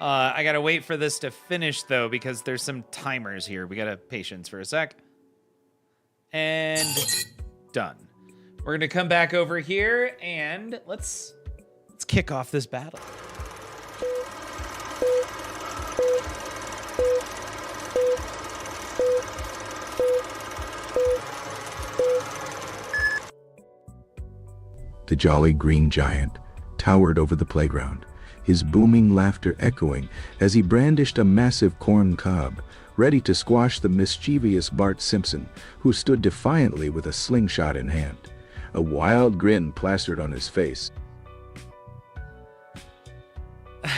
I gotta wait for this to finish though, because there's some timers here. We gotta patience for a sec. And done. We're gonna come back over here and let's kick off this battle. The jolly green giant towered over the playground, his booming laughter echoing as he brandished a massive corn cob, ready to squash the mischievous Bart Simpson, who stood defiantly with a slingshot in hand. A wild grin plastered on his face.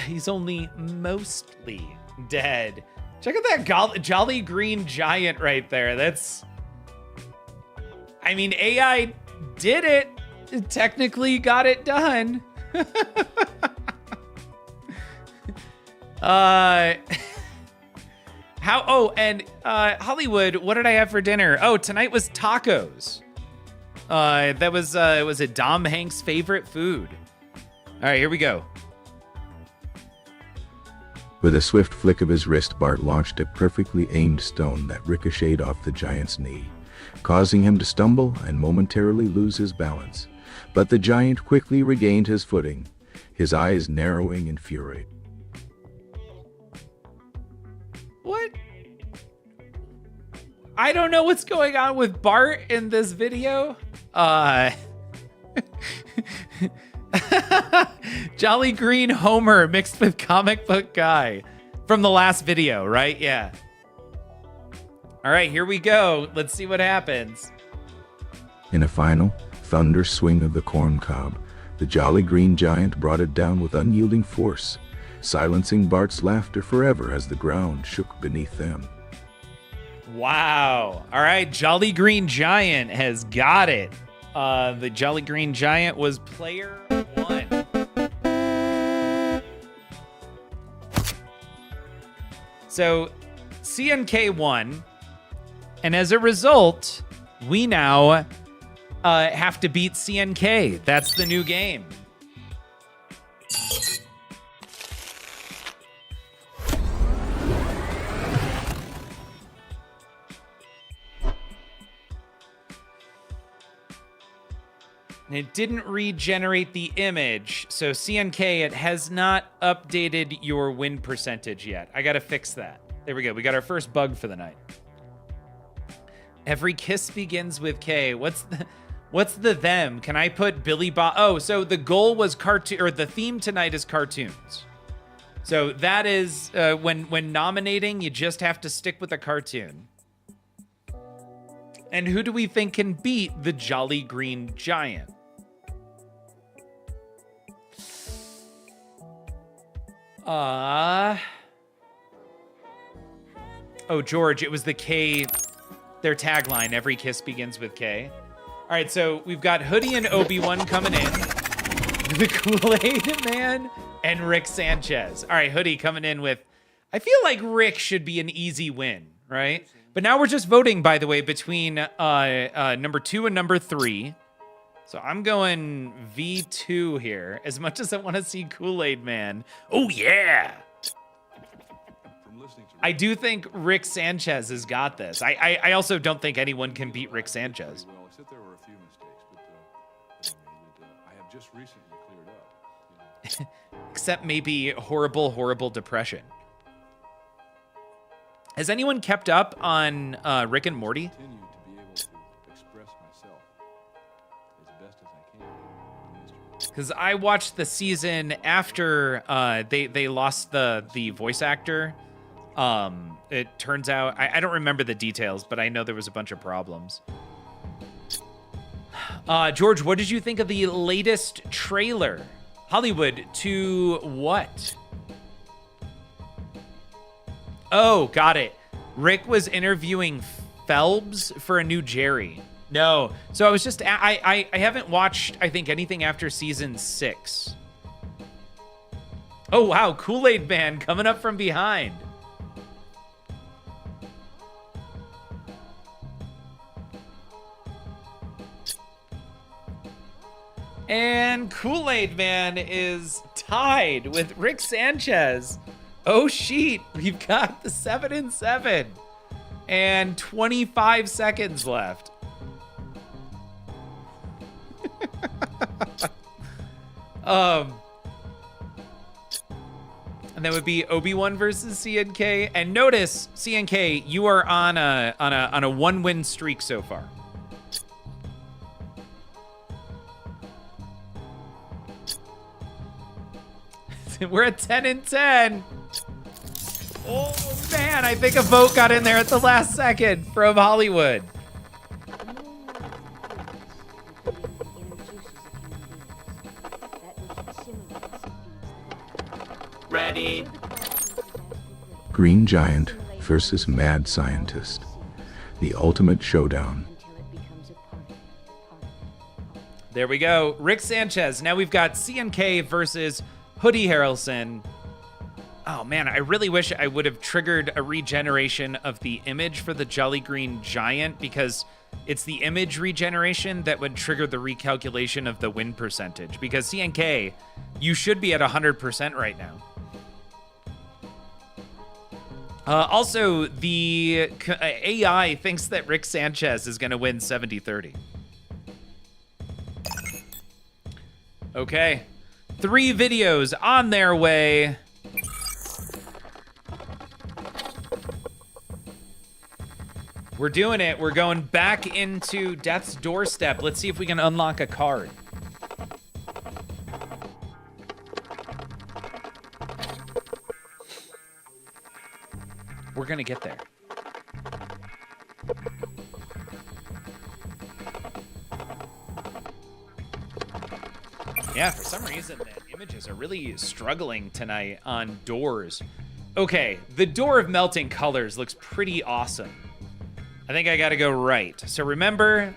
He's only mostly dead. Check out that jolly green giant right there. I mean, AI did it. technically got it done. Hollywood, what did I have for dinner? Oh, tonight was tacos. That was a Dom Hanks' favorite food. All right, here we go. With a swift flick of his wrist, Bart launched a perfectly aimed stone that ricocheted off the giant's knee, causing him to stumble and momentarily lose his balance. But the giant quickly regained his footing, his eyes narrowing in fury. What? I don't know what's going on with Bart in this video. Jolly Green Homer mixed with comic book guy from the last video, right? Yeah. All right, here we go. Let's see what happens. In a final, thunder swing of the corn cob, the Jolly Green Giant brought it down with unyielding force, silencing Bart's laughter forever as the ground shook beneath them. Wow. All right, Jolly Green Giant has got it. The Jolly Green Giant was player 1. So CNK won, and as a result, we now have to beat CNK. That's the new game. And it didn't regenerate the image, so CNK, it has not updated your win percentage yet. I gotta fix that. There we go. We got our first bug for the night. Every kiss begins with K. What's the them? Can I put Billy Bob? Oh, so the goal was cartoon, or the theme tonight is cartoons. So that is when nominating, you just have to stick with a cartoon. And who do we think can beat the Jolly Green Giant? Oh, George, it was the K, their tagline, every kiss begins with K. All right, so we've got Hoodie and Obi-Wan coming in. The Kool-Aid Man and Rick Sanchez. All right, Hoodie coming in with, I feel like Rick should be an easy win, right? But now we're just voting, by the way, between number 2 and number 3. So I'm going V2 here, as much as I want to see Kool-Aid Man. Oh, yeah! I do think Rick Sanchez has got this. I also don't think anyone can beat Rick Sanchez. Well, except there were a few mistakes, but I have just recently cleared up. Except maybe horrible, horrible depression. Has anyone kept up on Rick and Morty? Continue to be able to express myself as best as I can in mystery. Because I watched the season after they lost the voice actor. It turns out, I don't remember the details, but I know there was a bunch of problems. George, what did you think of the latest trailer? Hollywood to what? Oh, got it. Rick was interviewing Phelps for a new Jerry. No. So I was just, I haven't watched, I think, anything after season 6. Oh, wow. Kool-Aid Man coming up from behind. And Kool-Aid Man is tied with Rick Sanchez. Oh, sheet. We've got the 7 and 7. And 25 seconds left. And that would be Obi-Wan versus CNK. And notice, CNK, you are on a 1-win streak so far. We're at 10 and 10. Oh, man, I think a vote got in there at the last second from Hollywood. Ready. Green Giant versus Mad Scientist. The ultimate showdown. There we go. Rick Sanchez. Now we've got CNK versus Hoodie Harrelson. Oh, man, I really wish I would have triggered a regeneration of the image for the Jolly Green Giant, because it's the image regeneration that would trigger the recalculation of the win percentage. Because CNK, you should be at 100% right now. Also, the AI thinks that Rick Sanchez is going to win 70-30. Okay. 3 videos on their way. We're doing it. We're going back into Death's Doorstep. Let's see if we can unlock a card. We're gonna get there. Yeah, for some reason, the images are really struggling tonight on doors. Okay, the Door of Melting Colors looks pretty awesome. I think I gotta go right. So remember,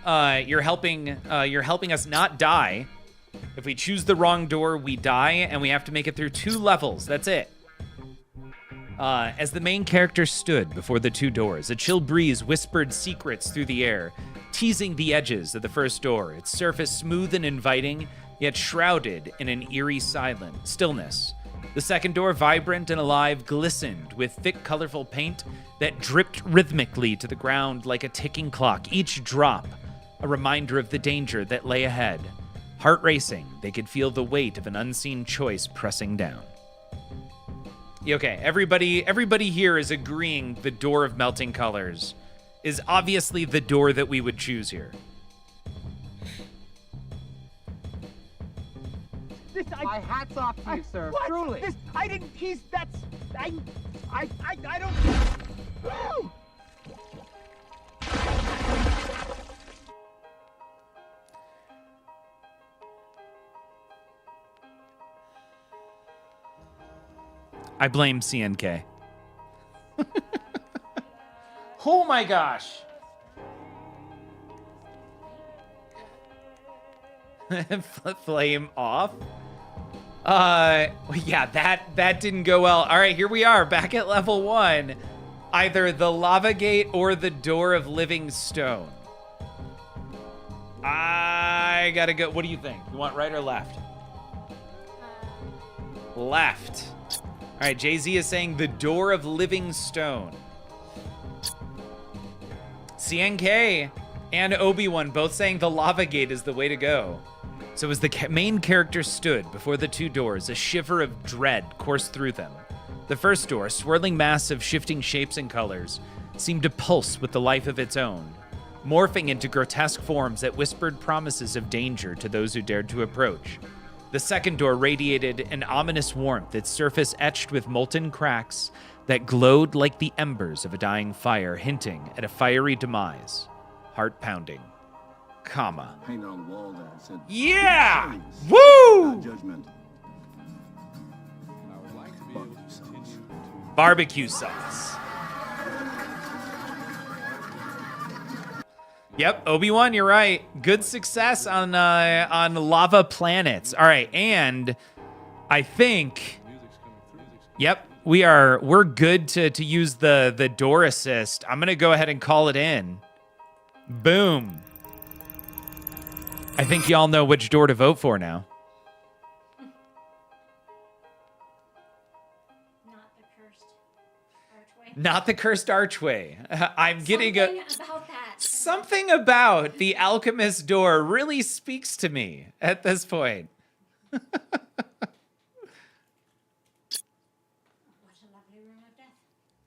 you're helping us not die. If we choose the wrong door, we die, and we have to make it through 2 levels. That's it. As the main character stood before the 2 doors, a chill breeze whispered secrets through the air, teasing the edges of the first door, its surface smooth and inviting, yet shrouded in an eerie stillness. The second door, vibrant and alive, glistened with thick, colorful paint that dripped rhythmically to the ground like a ticking clock, each drop a reminder of the danger that lay ahead. Heart racing, they could feel the weight of an unseen choice pressing down. Okay, everybody here is agreeing the Door of Melting Colors is obviously the door that we would choose here. My hat's off to you, sir. What? Truly. This, I didn't, I don't... Woo! I blame CNK. Oh my gosh. Flame off. Yeah, that didn't go well. All right, here we are back at level 1. Either the lava gate or the Door of Living Stone. I gotta go. What do you think? You want right or left? Left. All right, Jay-Z is saying the Door of Living Stone. CNK and Obi-Wan both saying the lava gate is the way to go. So as the main character stood before the 2 doors, a shiver of dread coursed through them. The first door, a swirling mass of shifting shapes and colors, seemed to pulse with the life of its own, morphing into grotesque forms that whispered promises of danger to those who dared to approach. The second door radiated an ominous warmth, its surface etched with molten cracks that glowed like the embers of a dying fire, hinting at a fiery demise. Heart pounding. Comma. Paint on the wall there said, yeah! Woo! Judgment. I would like to be able to continue to Barbecue sauce. Yep, Obi-Wan, you're right. Good success on lava planets. All right, and I think, yep, we're good to use the door assist. I'm gonna go ahead and call it in. Boom. I think y'all know which door to vote for now. Not the cursed archway. I'm getting something about the alchemist door really speaks to me at this point.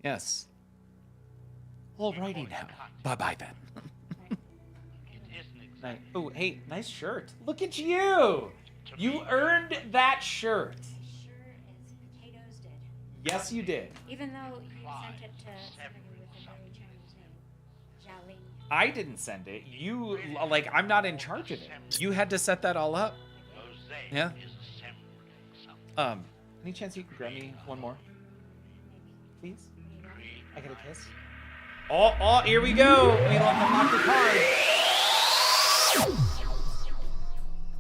Yes. Alrighty now. Bye-bye then. Nice. Oh, hey, nice shirt. Look at you. You earned that shirt. Sure as potatoes did. Yes, you did. Even though you sent it to somebody with a very Chinese name, Jialing. I didn't send it. You, like, I'm not in charge of it. You had to set that all up. Yeah. Any chance you can grab me one more? Please? I get a kiss? Oh, here we go. We unlock the card.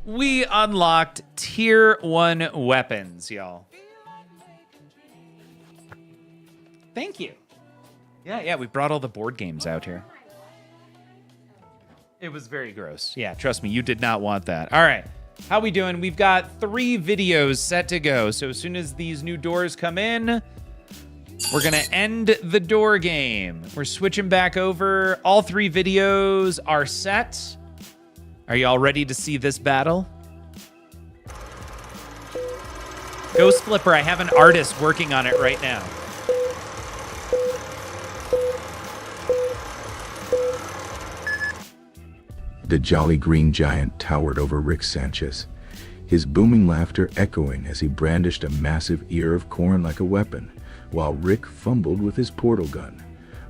We unlocked tier 1 weapons, y'all. Thank you. Yeah, we brought all the board games out here. It was very gross. Yeah, trust me, you did not want that. All right, how we doing? We've got 3 videos set to go. So as soon as these new doors come in, we're gonna end the door game. We're switching back over. All 3 videos are set. Are y'all ready to see this battle? Ghost Flipper, I have an artist working on it right now. The jolly green giant towered over Rick Sanchez, his booming laughter echoing as he brandished a massive ear of corn like a weapon, while Rick fumbled with his portal gun,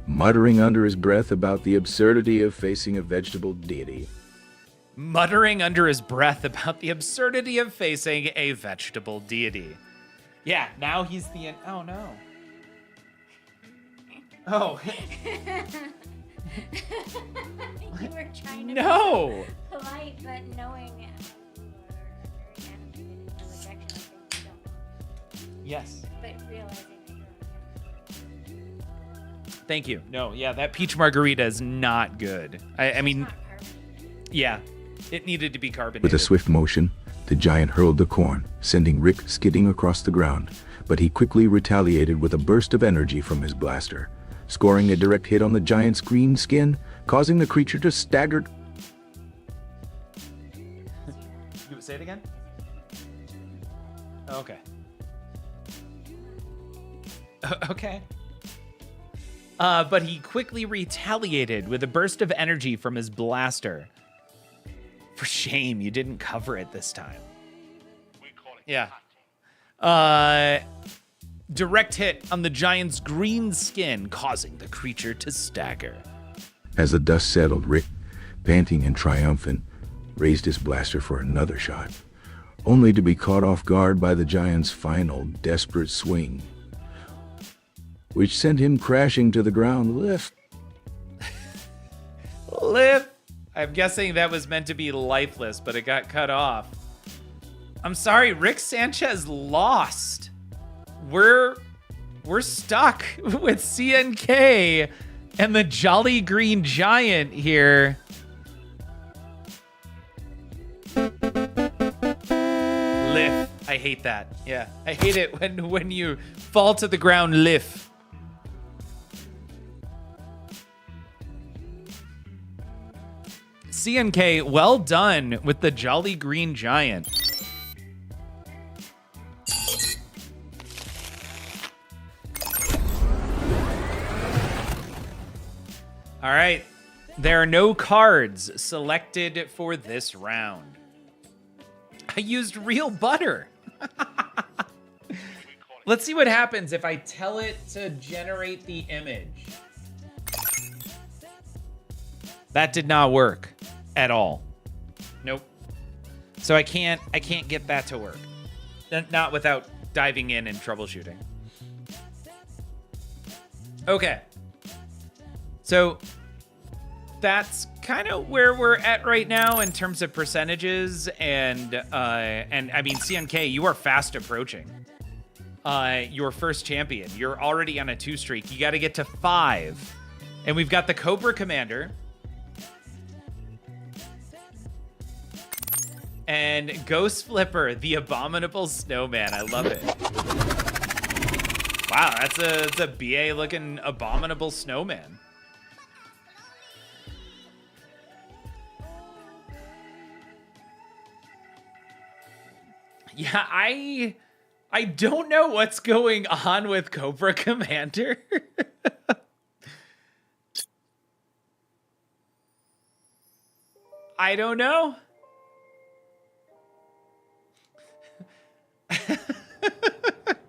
muttering under his breath about the absurdity of facing a vegetable deity. Muttering under his breath about the absurdity of facing a vegetable deity. Yeah, now he's the... Oh, no. Oh. You were trying to No. be polite, but knowing you are very animated in no rejection of things you don't want. Yes. But realizing that you're Thank you. No, yeah, that peach margarita is not good. I mean, not carbonated. yeah, it needed to be carbonated. With a swift motion, the giant hurled the corn, sending Rick skidding across the ground, but he quickly retaliated with a burst of energy from his blaster, scoring a direct hit on the giant's green skin, causing the creature to stagger. You say it again? Okay. Okay. But he quickly retaliated with a burst of energy from his blaster. For shame, you didn't cover it this time. Yeah. Direct hit on the giant's green skin, causing the creature to stagger. As the dust settled, Rick, panting and triumphant, raised his blaster for another shot, only to be caught off guard by the giant's final, desperate swing, which sent him crashing to the ground. Lift. Lift. I'm guessing that was meant to be lifeless, but it got cut off. I'm sorry, Rick Sanchez lost. We're stuck with CNK and the Jolly Green Giant here. Lift. I hate that. Yeah, I hate it when you fall to the ground. Lift. CNK, well done with the Jolly Green Giant. All right, there are no cards selected for this round. I used real butter. Let's see what happens if I tell it to generate the image. That did not work at all. Nope. So I can't get that to work. Not without diving in and troubleshooting. Okay. So that's kind of where we're at right now in terms of percentages, and I mean, CNK, you are fast approaching your first champion. You're already on a 2 streak. You got to get to 5, and we've got the Cobra Commander and Ghost Flipper, the Abominable Snowman. I love it. Wow, that's a BA looking Abominable Snowman. Yeah, I don't know what's going on with Cobra Commander. I don't know.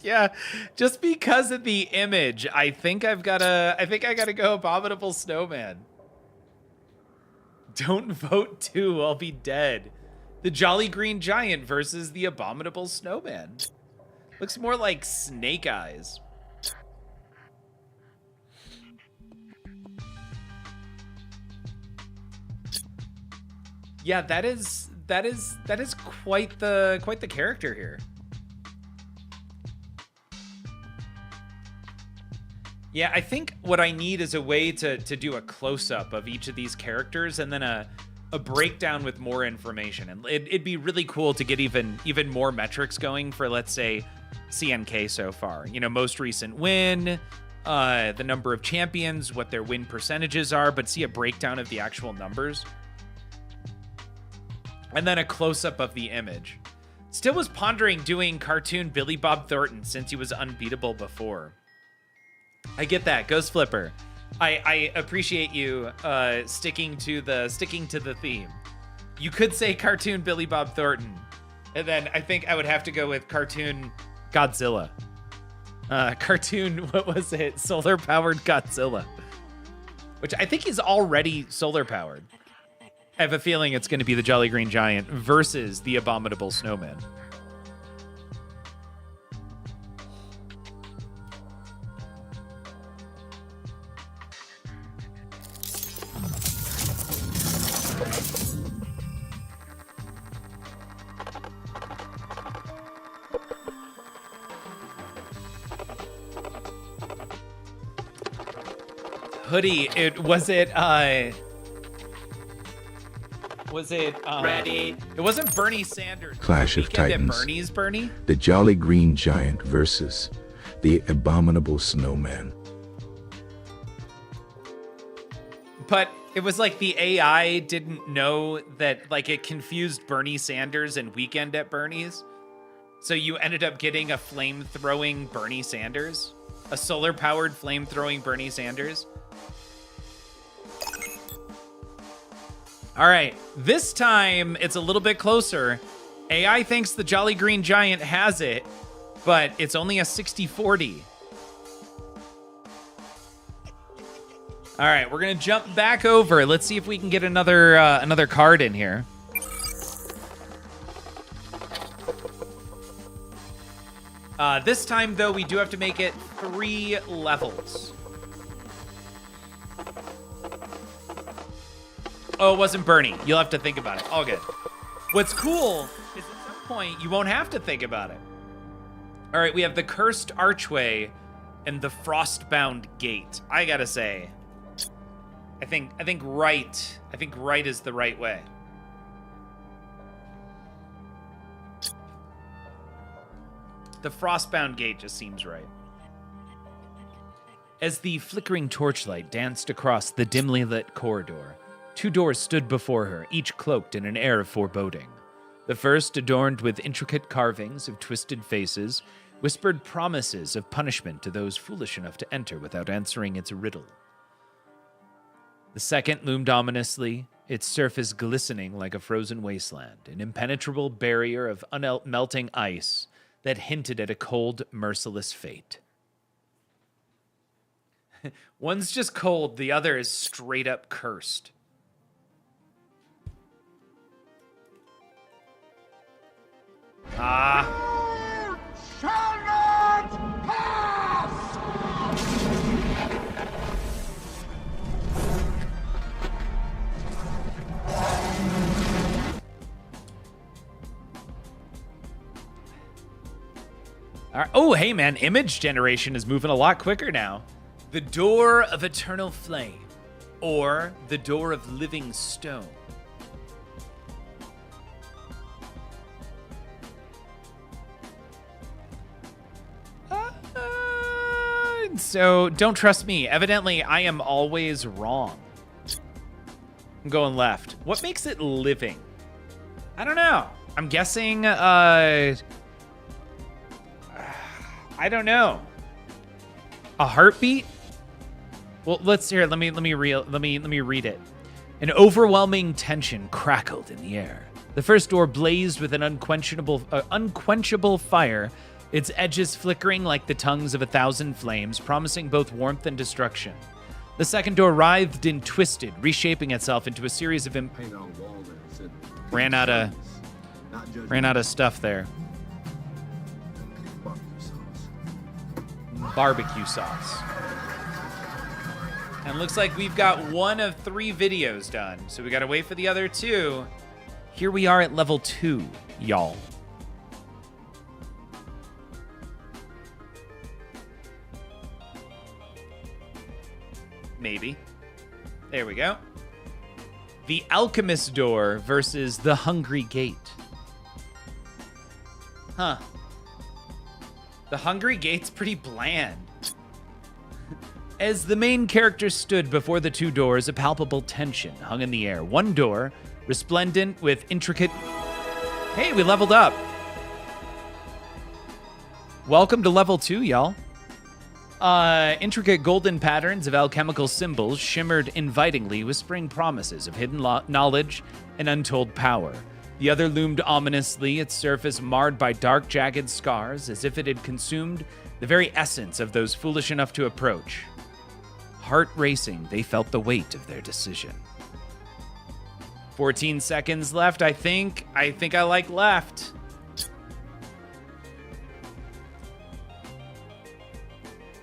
Yeah, just because of the image, I think I gotta go Abominable Snowman. Don't vote 2, I'll be dead. The Jolly Green Giant versus the Abominable Snowman. Looks more like Snake Eyes. Yeah, that is that is quite the character here. Yeah, I think what I need is a way to do a close-up of each of these characters and then a breakdown with more information. And it'd be really cool to get even more metrics going for, let's say, CNK so far. You know, most recent win, the number of champions, what their win percentages are, but see a breakdown of the actual numbers. And then a close-up of the image. Still was pondering doing cartoon Billy Bob Thornton since he was unbeatable before. I get that, Ghost Flipper. I appreciate you sticking to the theme. You could say cartoon Billy Bob Thornton, and then I think I would have to go with cartoon Godzilla. Cartoon, what was it? Solar powered Godzilla, which I think is already solar powered. I have a feeling it's going to be the Jolly Green Giant versus the Abominable Snowman. Hoodie, was it ready? It wasn't Bernie Sanders. Clash of Titans. Bernie's Bernie? The Jolly Green Giant versus the Abominable Snowman. But it was like the AI didn't know that, like, it confused Bernie Sanders and Weekend at Bernie's. So you ended up getting a flame-throwing Bernie Sanders? A solar-powered flame-throwing Bernie Sanders? All right, this time it's a little bit closer. AI thinks the Jolly Green Giant has it, but it's only a 60-40. All right, we're gonna jump back over. Let's see if we can get another card in here. This time, though, we do have to make it 3 levels. Oh, it wasn't Bernie. You'll have to think about it. All good. What's cool is at some point you won't have to think about it. All right, we have the Cursed Archway and the Frostbound Gate. I gotta say, I think right is the right way. The Frostbound Gate just seems right. As the flickering torchlight danced across the dimly lit corridor, 2 doors stood before her, each cloaked in an air of foreboding. The first, adorned with intricate carvings of twisted faces, whispered promises of punishment to those foolish enough to enter without answering its riddle. The second loomed ominously, its surface glistening like a frozen wasteland, an impenetrable barrier of unmelting ice that hinted at a cold, merciless fate. One's just cold, the other is straight up cursed. You shall not pass! All right. Oh, hey, man, image generation is moving a lot quicker now. The Door of Eternal Flame, or the Door of Living Stone. So don't trust me. Evidently, I am always wrong. I'm going left. What makes it living? I don't know. I'm guessing, I don't know. A heartbeat? Well, let's hear it. Let me read it. An overwhelming tension crackled in the air. The first door blazed with an unquenchable fire, its edges flickering like the tongues of 1,000 flames, promising both warmth and destruction. The second door writhed and twisted, reshaping itself into a series of ran out of stuff there. Barbecue sauce. And looks like we've got 1 of 3 videos done, so we gotta wait for the other 2. Here we are at level 2, y'all. Maybe. There we go. The Alchemist Door versus the Hungry Gate. Huh. The Hungry Gate's pretty bland. As the main character stood before the two doors, a palpable tension hung in the air. One door, resplendent with intricate... Hey, we leveled up. Welcome to level 2, y'all. Intricate golden patterns of alchemical symbols shimmered invitingly, whispering promises of hidden knowledge and untold power. The other loomed ominously, its surface marred by dark, jagged scars, as if it had consumed the very essence of those foolish enough to approach. Heart racing, they felt the weight of their decision. 14 seconds left, I think I like left.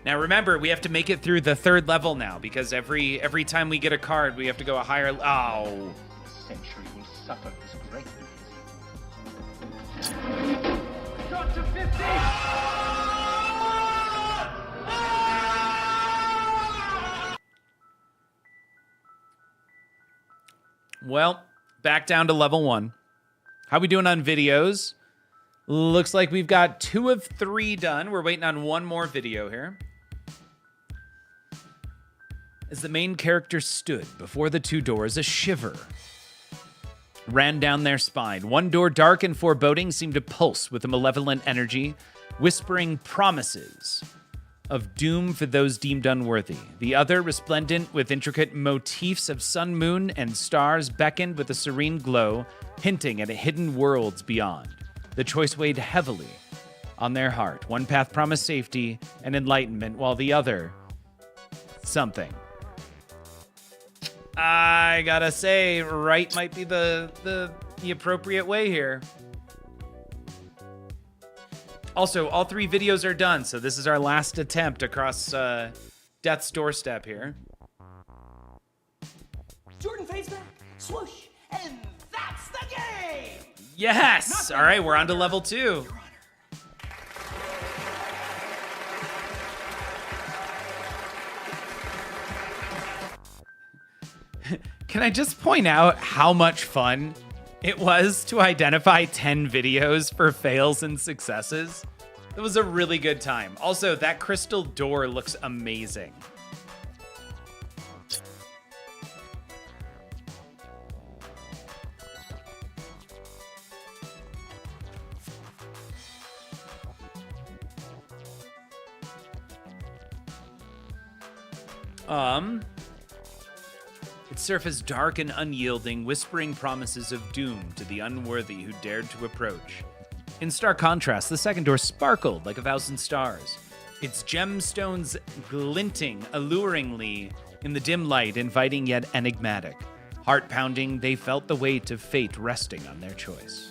Now remember, we have to make it through the 3rd level now, because every time we get a card, we have to go a higher... Oh. The century will suffer as greatly as you. Got to 50! Well, back down to level 1. How we doing on videos? Looks like we've got 2 of 3 done. We're waiting on one more video here. As the main character stood before the two doors, a shiver ran down their spine. One door, dark and foreboding, seemed to pulse with a malevolent energy, whispering promises of doom for those deemed unworthy. The other, resplendent with intricate motifs of sun, moon, and stars, beckoned with a serene glow, hinting at hidden worlds beyond. The choice weighed heavily on their heart. One path promised safety and enlightenment, while the other, something. I gotta say, right might be the appropriate way here. Also, all 3 videos are done, so this is our last attempt across Death's doorstep here. Jordan fades back, swoosh, and that's the game! Yes! All right, we're on to level 2. Can I just point out how much fun it was to identify 10 videos for fails and successes? It was a really good time. Also, that crystal door looks amazing. Its surface dark and unyielding, whispering promises of doom to the unworthy who dared to approach. In stark contrast, the second door sparkled like 1,000 stars, its gemstones glinting alluringly in the dim light, inviting yet enigmatic. Heart-pounding, they felt the weight of fate resting on their choice.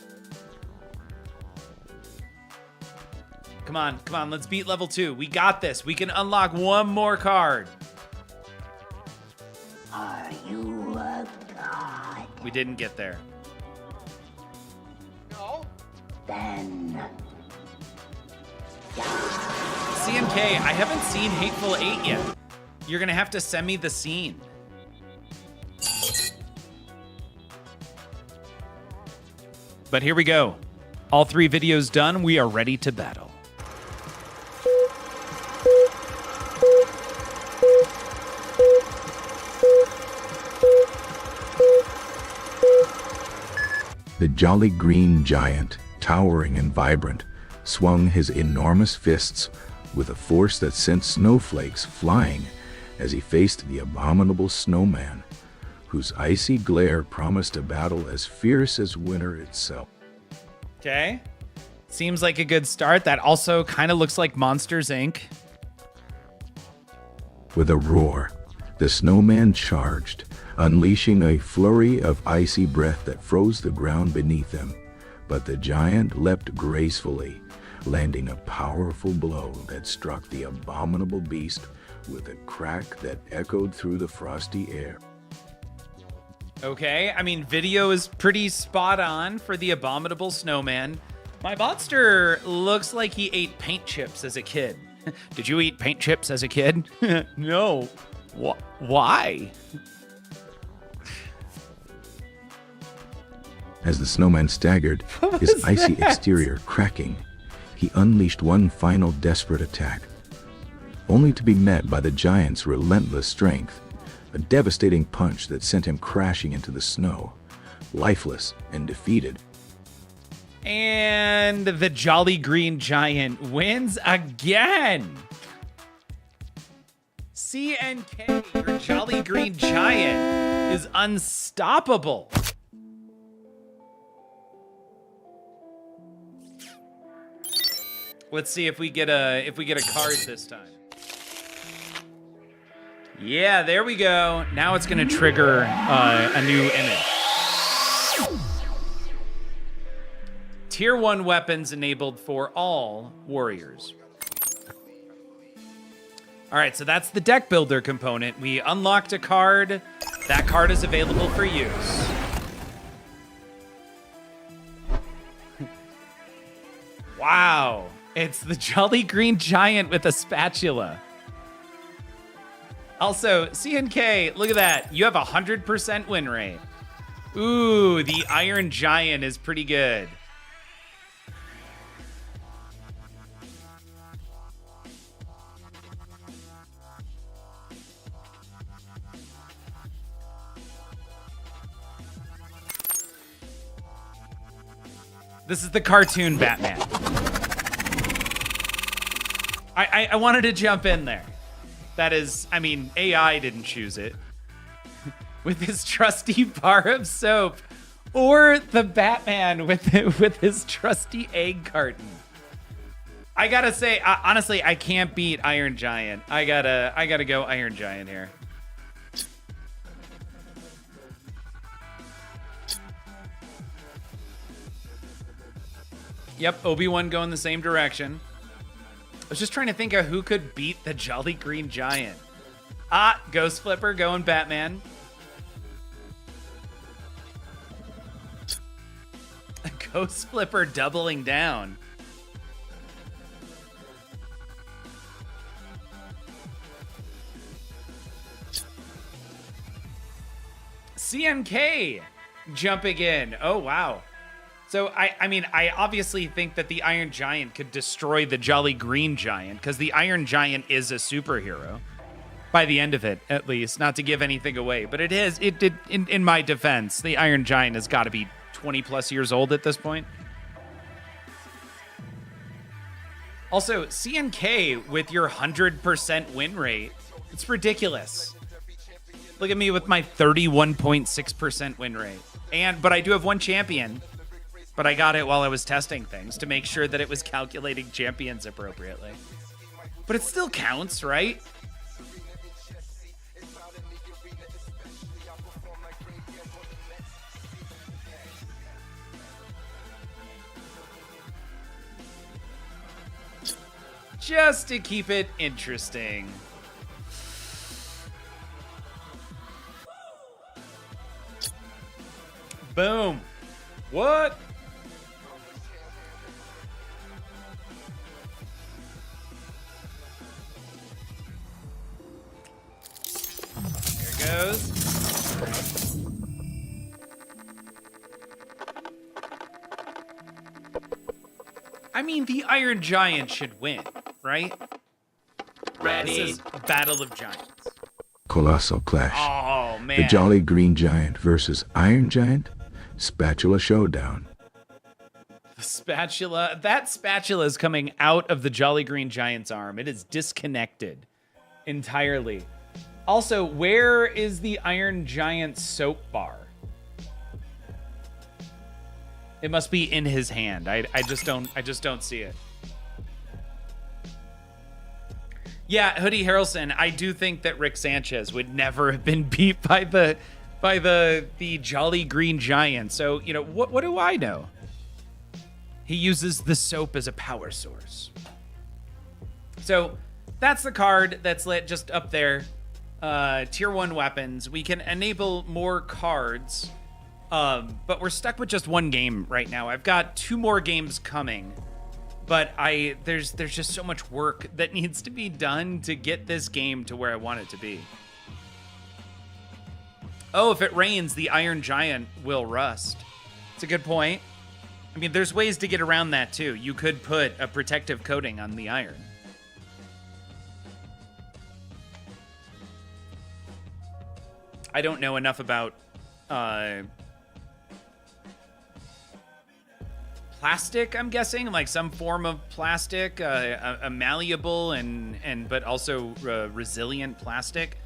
Come on, let's beat level 2. We got this. We can unlock one more card. Are you a god? We didn't get there. No. Then... CNK, I haven't seen Hateful Eight yet. You're gonna have to send me the scene. But here we go. All 3 videos done. We are ready to battle. The jolly green giant, towering and vibrant, swung his enormous fists with a force that sent snowflakes flying as he faced the abominable snowman, whose icy glare promised a battle as fierce as winter itself. Okay. Seems like a good start. That also kind of looks like Monsters, Inc. With a roar, the snowman charged, unleashing a flurry of icy breath that froze the ground beneath them. But the giant leapt gracefully, landing a powerful blow that struck the abominable beast with a crack that echoed through the frosty air. Okay, I mean, video is pretty spot on for the abominable snowman. My monster looks like he ate paint chips as a kid. Did you eat paint chips as a kid? No. Why? As the snowman staggered, his icy exterior cracking, he unleashed one final desperate attack, only to be met by the giant's relentless strength, a devastating punch that sent him crashing into the snow, lifeless and defeated. And the Jolly Green Giant wins again. CNK, your Jolly Green Giant, is unstoppable. Let's see if we get a card this time. Yeah, there we go. Now it's gonna trigger a new image. Tier 1 weapons enabled for all warriors. All right, so that's the deck builder component. We unlocked a card. That card is available for use. Wow, it's the Jolly Green Giant with a spatula. Also, CNK, look at that. You have 100% win rate. Ooh, the Iron Giant is pretty good. This is the cartoon Batman. I wanted to jump in there. That is, I mean, AI didn't choose it. With his trusty bar of soap. Or the Batman with his trusty egg carton. I gotta say, honestly, I can't beat Iron Giant. I gotta go Iron Giant here. Yep, Obi-Wan going the same direction. I was just trying to think of who could beat the Jolly Green Giant. Ghost Flipper going Batman. Ghost Flipper doubling down. CNK jumping in. Oh, wow. So, I mean, I obviously think that the Iron Giant could destroy the Jolly Green Giant, because the Iron Giant is a superhero. By the end of it, at least. Not to give anything away, but it is. It did, in my defense, the Iron Giant has got to be 20 plus years old at this point. Also, CNK with your 100% win rate, it's ridiculous. Look at me with my 31.6% win rate. But I do have one champion. But I got it while I was testing things to make sure that it was calculating champions appropriately. But it still counts, right? Just to keep it interesting. Boom. What? Goes. I mean, the Iron Giant should win, right? Ready. This is Battle of Giants. Colossal clash. Oh, man. The Jolly Green Giant versus Iron Giant. Spatula showdown. The spatula. That spatula is coming out of the Jolly Green Giant's arm. It is disconnected entirely. Also, where is the Iron Giant soap bar? It must be in his hand. I just don't see it. Yeah, Hoodie Harrelson, I do think that Rick Sanchez would never have been beat by the Jolly Green Giant. So, you know, what do I know? He uses the soap as a power source. So, that's the card that's lit just up there. Tier 1 weapons. We can enable more cards, but we're stuck with just one game right now. I've got 2 more games coming, but there's just so much work that needs to be done to get this game to where I want it to be. Oh, if it rains, the Iron Giant will rust. It's a good point. I mean, there's ways to get around that too. You could put a protective coating on the iron. I don't know enough about plastic, I'm guessing, like some form of plastic, a malleable and but also resilient plastic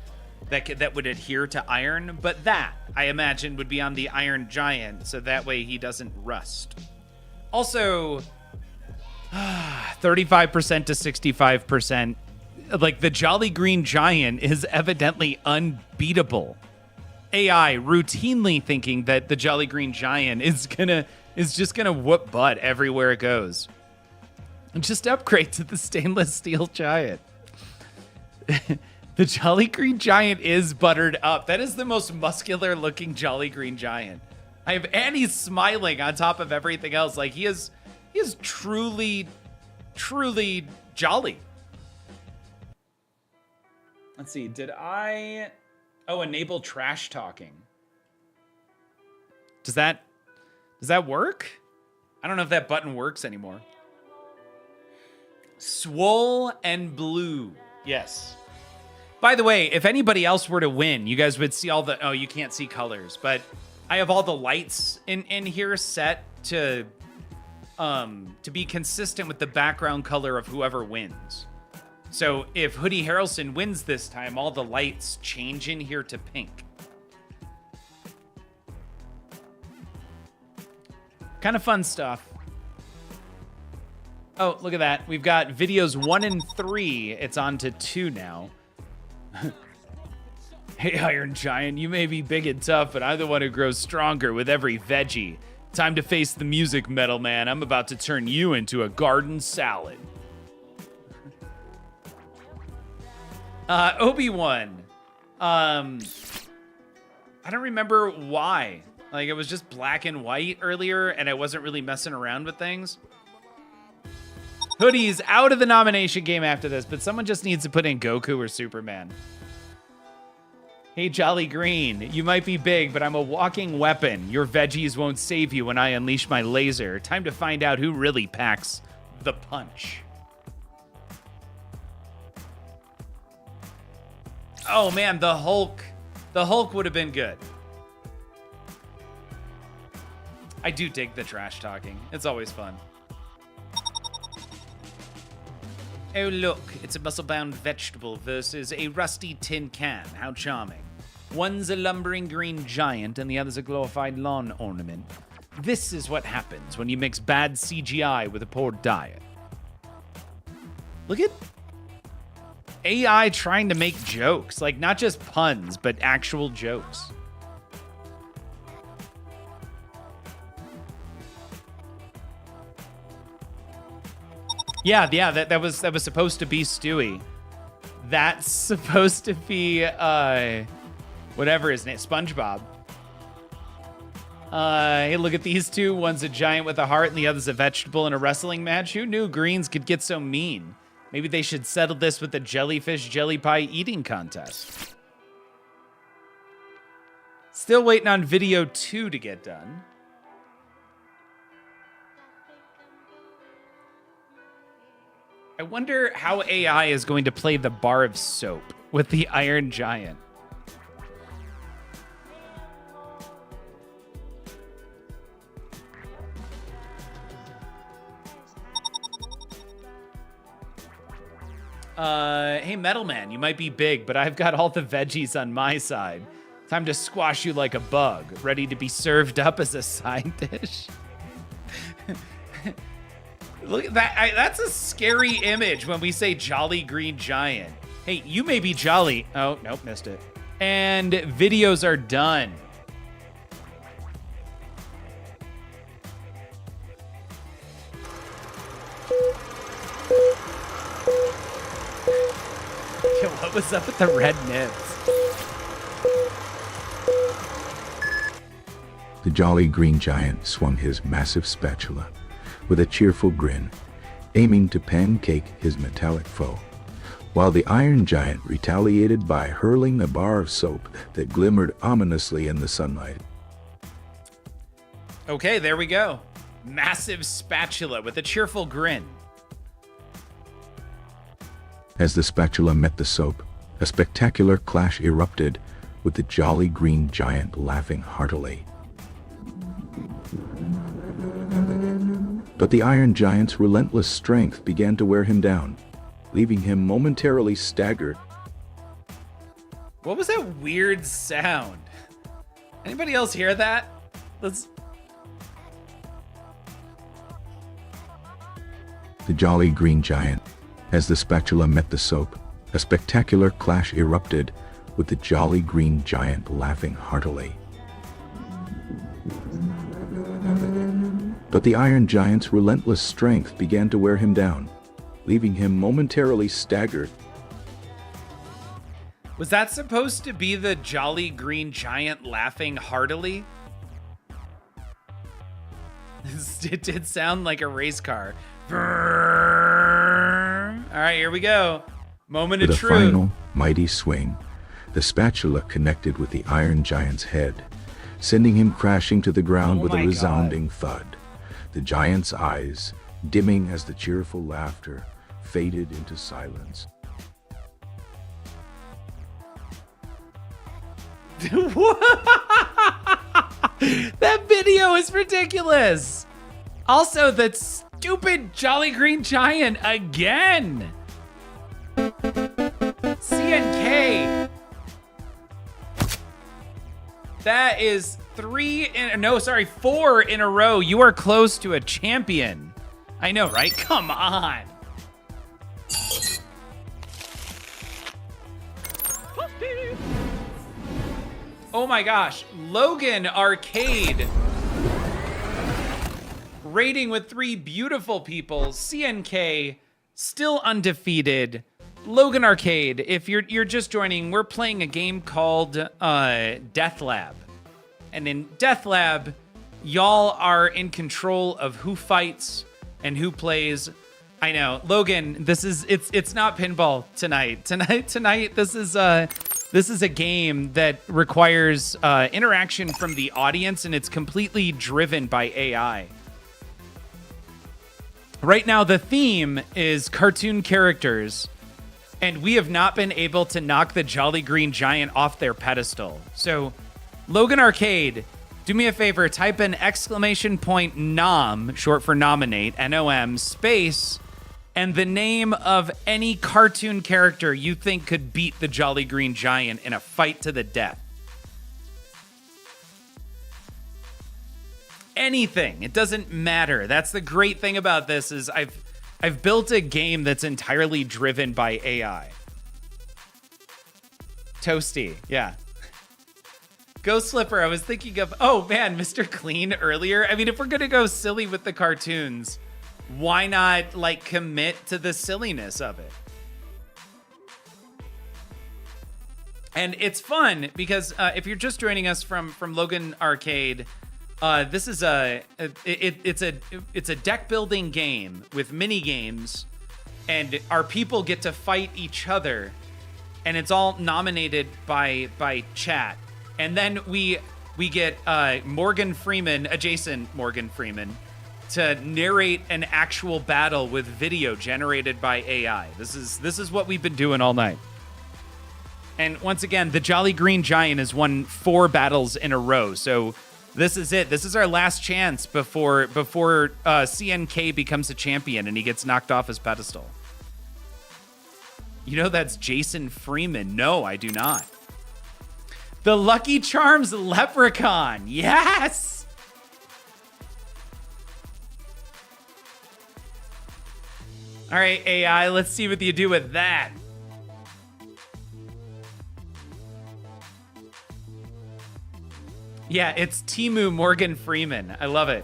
that would adhere to iron. But that, I imagine, would be on the Iron Giant, so that way he doesn't rust. Also, 35% to 65%. Like, the Jolly Green Giant is evidently unbeatable. AI routinely thinking that the Jolly Green Giant is just gonna whoop butt everywhere it goes. And just upgrade to the stainless steel giant. The Jolly Green Giant is buttered up. That is the most muscular looking Jolly Green Giant. And he's smiling on top of everything else. Like, he is truly, truly jolly. Let's see, did I... Oh, enable trash talking. Does that work? I don't know if that button works anymore. Swole and blue. Yes. By the way, if anybody else were to win, you guys would see all the... Oh, you can't see colors, but I have all the lights in here set to be consistent with the background color of whoever wins. So if Hoodie Harrelson wins this time, all the lights change in here to pink. Kind of fun stuff. Oh, look at that. We've got videos 1 and 3. It's on to 2 now. Hey, Iron Giant, you may be big and tough, but I'm the one who grows stronger with every veggie. Time to face the music, Metal Man. I'm about to turn you into a garden salad. Obi-Wan. I don't remember why. Like, it was just black and white earlier, and I wasn't really messing around with things. Hoodie's out of the nomination game after this, but someone just needs to put in Goku or Superman. Hey, Jolly Green, you might be big, but I'm a walking weapon. Your veggies won't save you when I unleash my laser. Time to find out who really packs the punch. Oh, man, the Hulk. The Hulk would have been good. I do dig the trash talking. It's always fun. Oh, look, it's a muscle-bound vegetable versus a rusty tin can. How charming. One's a lumbering green giant and the other's a glorified lawn ornament. This is what happens when you mix bad CGI with a poor diet. Look at AI trying to make jokes. Like, not just puns, but actual jokes. Yeah, that was supposed to be Stewie. That's supposed to be whatever his name, SpongeBob. Hey, look at these two. One's a giant with a heart and the other's a vegetable in a wrestling match. Who knew greens could get so mean? Maybe they should settle this with the jellyfish jelly pie eating contest. Still waiting on video 2 to get done. I wonder how AI is going to play the bar of soap with the Iron Giant. Hey, Metal Man, you might be big, but I've got all the veggies on my side. Time to squash you like a bug, ready to be served up as a side dish. Look at that. That's a scary image when we say Jolly Green Giant. Hey, you may be jolly. Oh, nope, missed it. And videos are done. Yo, what was up with the red nips? The jolly green giant swung his massive spatula with a cheerful grin, aiming to pancake his metallic foe, while the iron giant retaliated by hurling a bar of soap that glimmered ominously in the sunlight. Okay, there we go. Massive spatula with a cheerful grin. As the spatula met the soap, a spectacular clash erupted, with the jolly green giant laughing heartily. But the iron giant's relentless strength began to wear him down, leaving him momentarily staggered. What was that weird sound? Anybody else hear that? Let's... The jolly green giant. As the spatula met the soap, a spectacular clash erupted, with the jolly green giant laughing heartily. But the iron giant's relentless strength began to wear him down, leaving him momentarily staggered. Was that supposed to be the jolly green giant laughing heartily? It did sound like a race car. All right, here we go. Moment of With a truth. final, mighty swing, the spatula connected with the iron giant's head, sending him crashing to the ground with a resounding thud. The giant's eyes, dimming as the cheerful laughter faded into silence. That video is ridiculous. Also, that stupid jolly green giant again. CNK. That is 4 in a row. You are close to a champion. I know, right? Come on. Oh my gosh. Logan Arcade. Rating with 3 beautiful people. CNK, still undefeated. Logan Arcade, if you're just joining, we're playing a game called DeathLab. And in DeathLab, y'all are in control of who fights and who plays. I know, Logan, it's not pinball tonight. Tonight, this is a game that requires interaction from the audience, and it's completely driven by AI. Right now, the theme is cartoon characters, and we have not been able to knock the Jolly Green Giant off their pedestal. So, Logan Arcade, do me a favor, type in !nom, short for nominate, N-O-M, space, and the name of any cartoon character you think could beat the Jolly Green Giant in a fight to the death. Anything. It doesn't matter. That's the great thing about this is I've built a game that's entirely driven by AI. Toasty, yeah. Ghost Slipper, I was thinking of, oh man, Mr. Clean earlier. I mean, if we're gonna go silly with the cartoons, why not like commit to the silliness of it? And it's fun because if you're just joining us from Logan Arcade, this is it's a deck building game with mini games, and our people get to fight each other, and it's all nominated by chat, and then we get Morgan Freeman, adjacent Morgan Freeman, to narrate an actual battle with video generated by AI. This is what we've been doing all night. And once again, the Jolly Green Giant has won 4 battles in a row, so this is it. This is our last chance before CNK becomes a champion and he gets knocked off his pedestal. You know that's Jason Freeman. No, I do not. The Lucky Charms Leprechaun. Yes! All right, AI, let's see what you do with that. Yeah, it's Timu Morgan Freeman. I love it.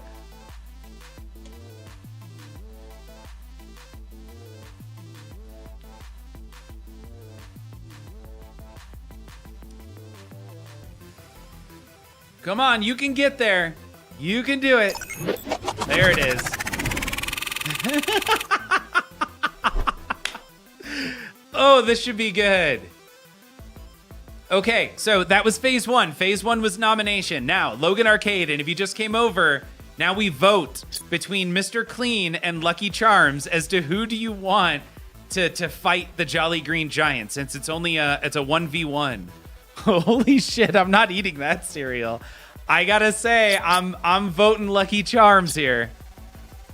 Come on, you can get there. You can do it. There it is. Oh, this should be good. Okay, so that was phase one. Phase one was nomination. Now, Logan Arcade, and if you just came over, now we vote between Mr. Clean and Lucky Charms as to who do you want to fight the Jolly Green Giant, since it's only it's a 1v1. Holy shit, I'm not eating that cereal. I gotta say, I'm voting Lucky Charms here.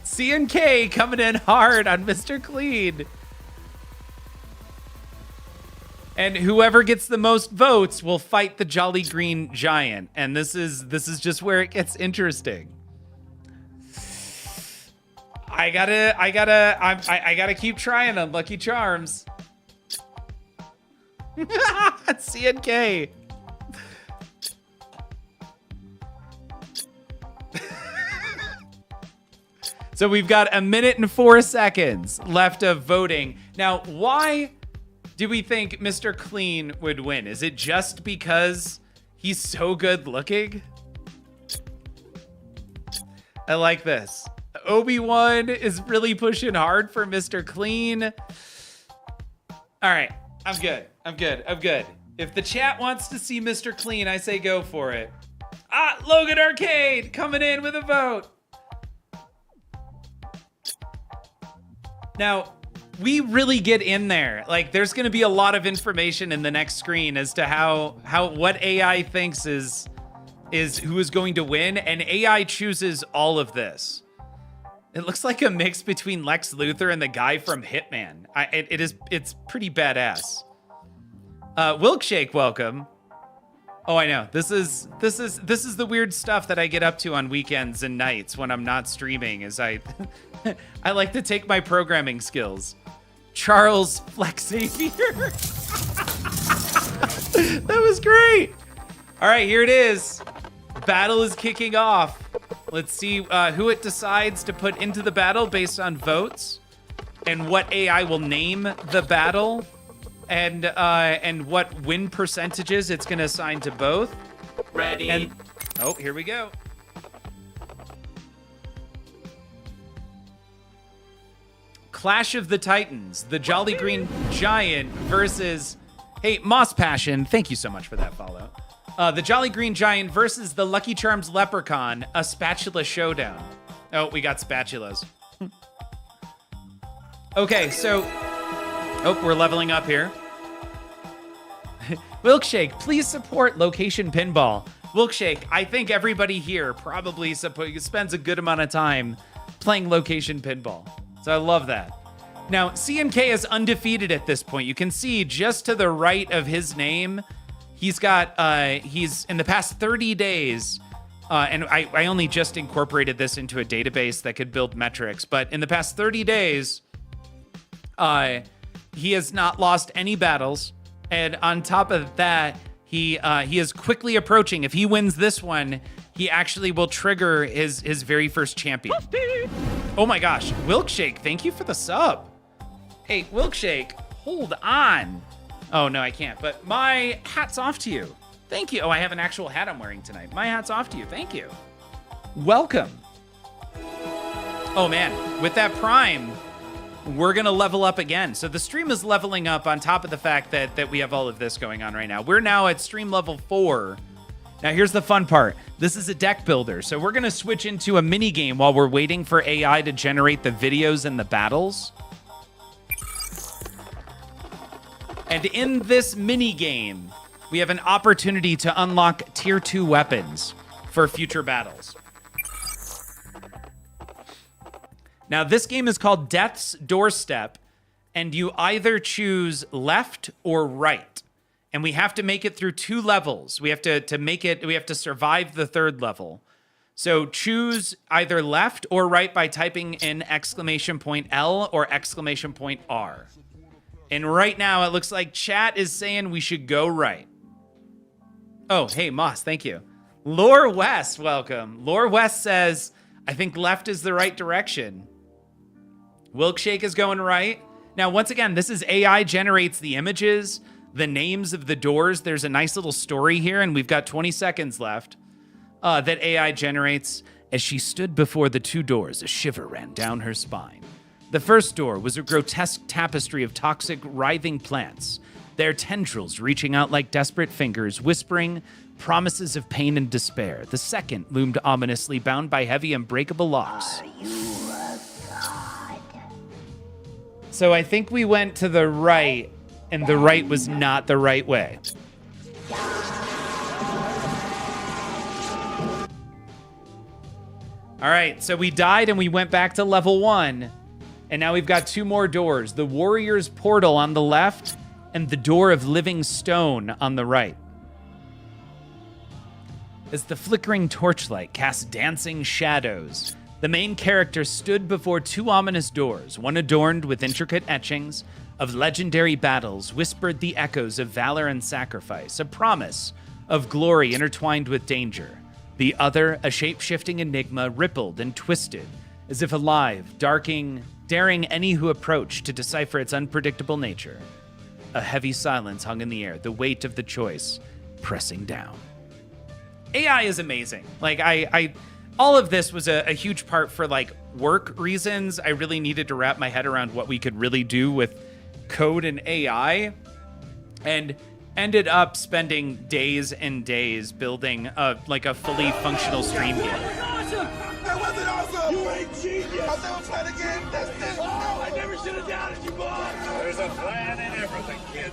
C&K coming in hard on Mr. Clean. And whoever gets the most votes will fight the Jolly Green Giant. And this is just where it gets interesting. I gotta keep trying on Lucky Charms. C&K. So we've got 1 minute and 4 seconds left of voting. Now, why do we think Mr. Clean would win? Is it just because he's so good looking? I like this. Obi-Wan is really pushing hard for Mr. Clean. All right, I'm good. If the chat wants to see Mr. Clean, I say go for it. Logan Arcade coming in with a vote. Now, we really get in there. Like, there's going to be a lot of information in the next screen as to what AI thinks is who is going to win, and AI chooses all of this. It looks like a mix between Lex Luthor and the guy from Hitman. It's pretty badass. Wilkshake, welcome. Oh, I know. This is the weird stuff that I get up to on weekends and nights when I'm not streaming. Is I like to take my programming skills. Charles Flex Xavier. That was great. All right, here it is. Battle is kicking off. Let's see who it decides to put into the battle based on votes, and what AI will name the battle, and what win percentages it's going to assign to both. Ready. And, oh, here we go. Clash of the Titans, the Jolly Green Giant versus... Hey, Moss Passion, thank you so much for that follow. The Jolly Green Giant versus the Lucky Charms Leprechaun, a spatula showdown. Oh, we got spatulas. Okay, so... Oh, we're leveling up here. Wilkshake, please support Location Pinball. Wilkshake, I think everybody here probably spends a good amount of time playing Location Pinball. So I love that. Now, C&K is undefeated at this point. You can see just to the right of his name, he's in the past 30 days, and I only just incorporated this into a database that could build metrics, but in the past 30 days, he has not lost any battles. And on top of that, he is quickly approaching. If he wins this one, he actually will trigger his very first champion. Oh my gosh, Wilkshake, thank you for the sub. Hey, Wilkshake, hold on. Oh no, I can't, but my hat's off to you. Thank you. Oh, I have an actual hat I'm wearing tonight. My hat's off to you, thank you. Welcome. Oh man, with that Prime, we're gonna level up again. So the stream is leveling up on top of the fact that we have all of this going on right now. We're now at stream level 4. Now here's the fun part. This is a deck builder. So we're gonna switch into a mini game while we're waiting for AI to generate the videos and the battles. And in this mini game, we have an opportunity to unlock tier 2 weapons for future battles. Now, this game is called Death's Doorstep, and you either choose left or right. And we have to make it through 2 levels. We have to survive the 3rd level. So choose either left or right by typing in !L or !R. And right now, it looks like chat is saying we should go right. Oh, hey, Moss, thank you. Lore West, welcome. Lore West says, I think left is the right direction. Wilkshake is going right. Now, once again, this is AI generates the images, the names of the doors. There's a nice little story here, and we've got 20 seconds left. that AI generates. As she stood before the two doors, a shiver ran down her spine. The first door was a grotesque tapestry of toxic, writhing plants, their tendrils reaching out like desperate fingers, whispering promises of pain and despair. The second loomed ominously, bound by heavy, unbreakable locks. So I think we went to the right, and the right was not the right way. All right, so we died and we went back to level 1. And now we've got 2 more doors. The Warrior's Portal on the left and the Door of Living Stone on the right. As the flickering torchlight cast dancing shadows, the main character stood before 2 ominous doors, one adorned with intricate etchings of legendary battles, whispered the echoes of valor and sacrifice, a promise of glory intertwined with danger. The other, a shape-shifting enigma, rippled and twisted, as if alive, daring any who approached to decipher its unpredictable nature. A heavy silence hung in the air, the weight of the choice pressing down. AI is amazing. Like, I all of this was a huge part for, like, work reasons. I really needed to wrap my head around what we could really do with code and AI, and ended up spending days and days building a fully functional stream game. That wasn't awesome! You ain't genius! I'll never play the game, that's it! Oh, I never should have doubted you, boss! There's a plan in everything, kid.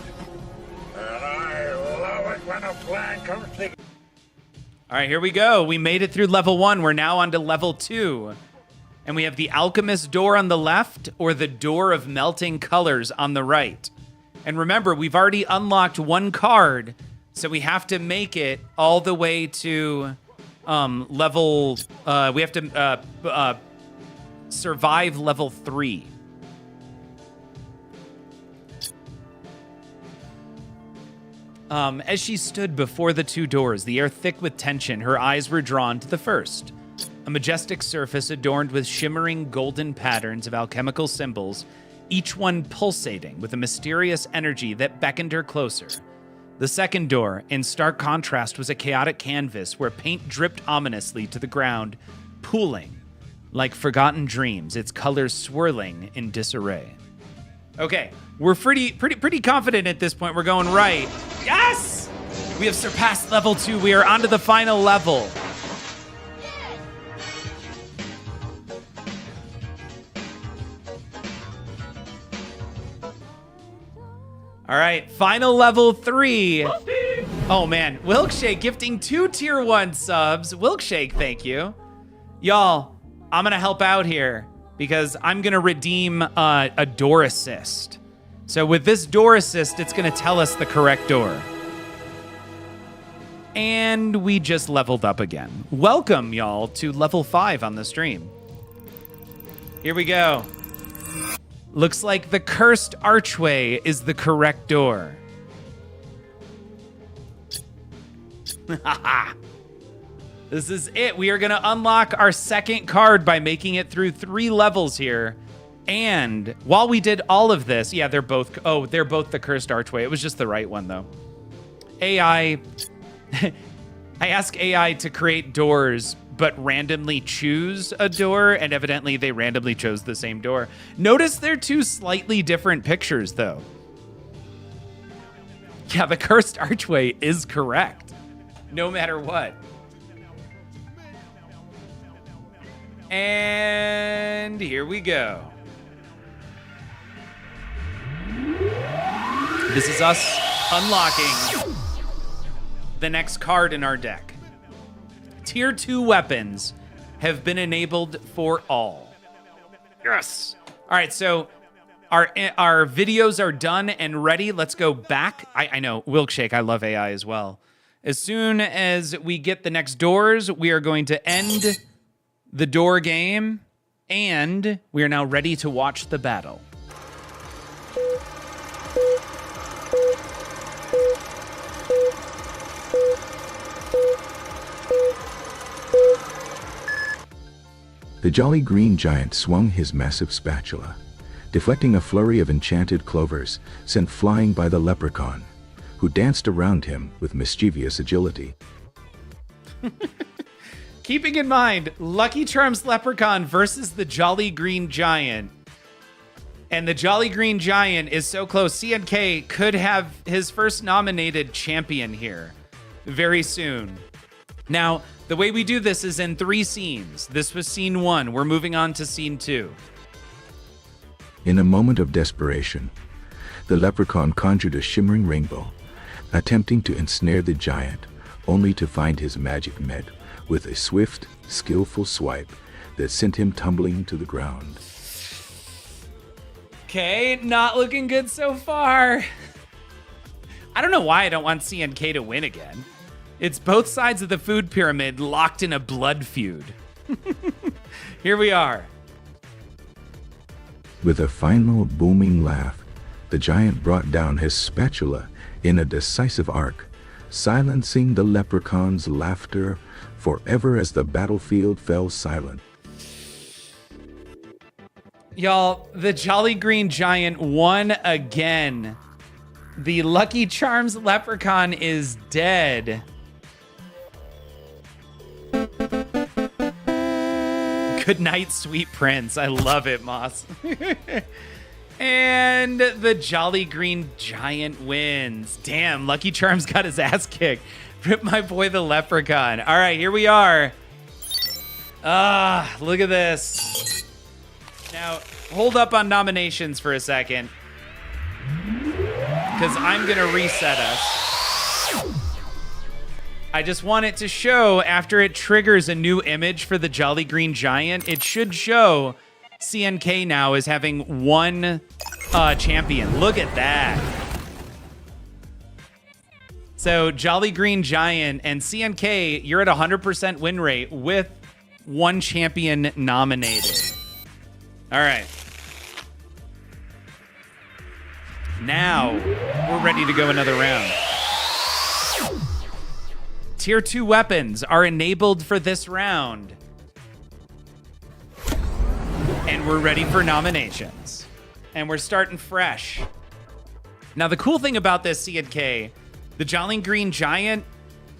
And I love it when a plan comes together. All right, here we go. We made it through level 1. We're now on to level 2. And we have the Alchemist door on the left or the Door of Melting Colors on the right. And remember, we've already unlocked 1 card, so we have to make it all the way to level... we have to survive level 3. As she stood before the 2 doors, the air thick with tension, her eyes were drawn to the first. A majestic surface adorned with shimmering golden patterns of alchemical symbols, each one pulsating with a mysterious energy that beckoned her closer. The second door, in stark contrast, was a chaotic canvas where paint dripped ominously to the ground, pooling like forgotten dreams, its colors swirling in disarray. Okay, we're pretty confident at this point. We're going right. Yes! We have surpassed level 2. We are on to the final level. All right, final level 3. Oh man, Wilkshake gifting 2 tier 1 subs. Wilkshake, thank you. Y'all, I'm gonna help out here because I'm gonna redeem a door assist. So with this door assist, it's gonna tell us the correct door. And we just leveled up again. Welcome, y'all, to level 5 on the stream. Here we go. Looks like the cursed archway is the correct door. This is it. We are going to unlock our second card by making it through 3 levels here. And while we did all of this, yeah, they're both the cursed archway. It was just the right one, though. AI, I ask AI to create doors, but randomly choose a door, and evidently they randomly chose the same door. Notice they're 2 slightly different pictures, though. Yeah, the cursed archway is correct, no matter what. And here we go. This is us unlocking the next card in our deck. Tier 2 weapons have been enabled for all. Yes. All right, so our videos are done and ready. Let's go back. I know, Wilkshake, I love AI as well. As soon as we get the next doors, we are going to end the door game, and we are now ready to watch the battle. The jolly green giant swung his massive spatula, deflecting a flurry of enchanted clovers sent flying by the leprechaun, who danced around him with mischievous agility. keeping in mind, Lucky Charms Leprechaun versus the Jolly Green Giant. And the Jolly Green Giant is so close. CNK could have his first nominated champion here very soon. Now, the way we do this is in 3 scenes. This was scene 1. We're moving on to scene 2. In a moment of desperation, the leprechaun conjured a shimmering rainbow, attempting to ensnare the giant, only to find his magic met with a swift, skillful swipe that sent him tumbling to the ground. Okay, not looking good so far. I don't know why I don't want CNK to win again. It's both sides of the food pyramid locked in a blood feud. Here we are. With a final booming laugh, the giant brought down his spatula in a decisive arc, silencing the leprechaun's laughter forever as the battlefield fell silent. Y'all, the Jolly Green Giant won again. The Lucky Charms Leprechaun is dead. Good night, sweet prince. I love it, Moss. And the Jolly Green Giant wins. Damn, Lucky Charms got his ass kicked. Rip my boy the leprechaun. All right, here we are. Look at this. Now, hold up on nominations for a second, because I'm going to reset us. I just want it to show after it triggers a new image for the Jolly Green Giant, it should show CNK now is having 1 champion. Look at that. So Jolly Green Giant and CNK, you're at 100% win rate with 1 champion nominated. All right. Now we're ready to go another round. Tier 2 weapons are enabled for this round. And we're ready for nominations. And we're starting fresh. Now, the cool thing about this CNK, the Jolly Green Giant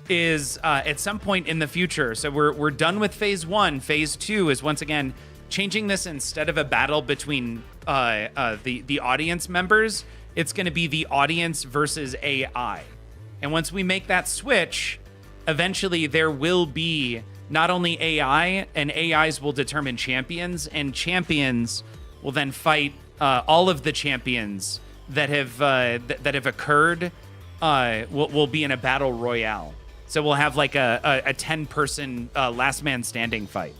is at some point in the future. So we're done with phase 1. Phase 2 is once again changing this. Instead of a battle between the audience members, it's going to be the audience versus AI. And once we make that switch, eventually there will be not only AI, and AIs will determine champions, and champions will then fight all of the champions that have occurred. Will be in a battle royale. So we'll have like a 10-person last man standing fight.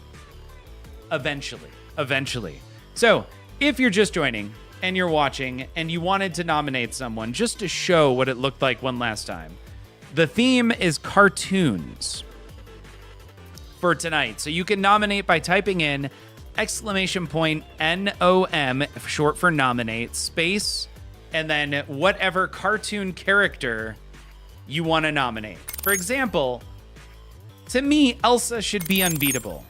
Eventually. So if you're just joining and you're watching and you wanted to nominate someone just to show what it looked like one last time, the theme is cartoons for tonight. So you can nominate by typing in !NOM, short for nominate, space, and then whatever cartoon character you want to nominate. For example, to me, Elsa should be unbeatable.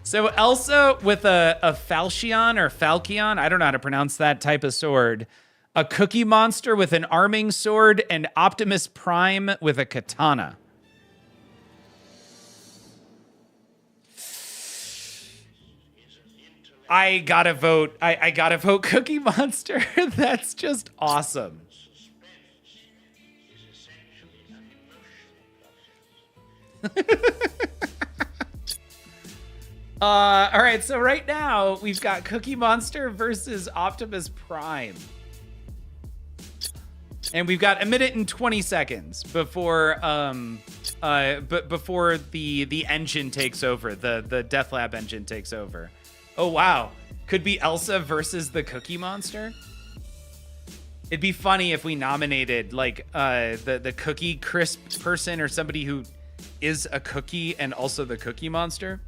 So Elsa with a falchion or falchion, I don't know how to pronounce that type of sword, a Cookie Monster with an arming sword, and Optimus Prime with a katana. I gotta vote. I gotta vote Cookie Monster. That's just awesome. All right, so right now we've got Cookie Monster versus Optimus Prime. And we've got 1 minute and 20 seconds before before the engine takes over, the DeathLab engine takes over. Oh wow, could be Elsa versus the Cookie Monster. It'd be funny if we nominated like the Cookie Crisp person or somebody who is a cookie and also the Cookie Monster.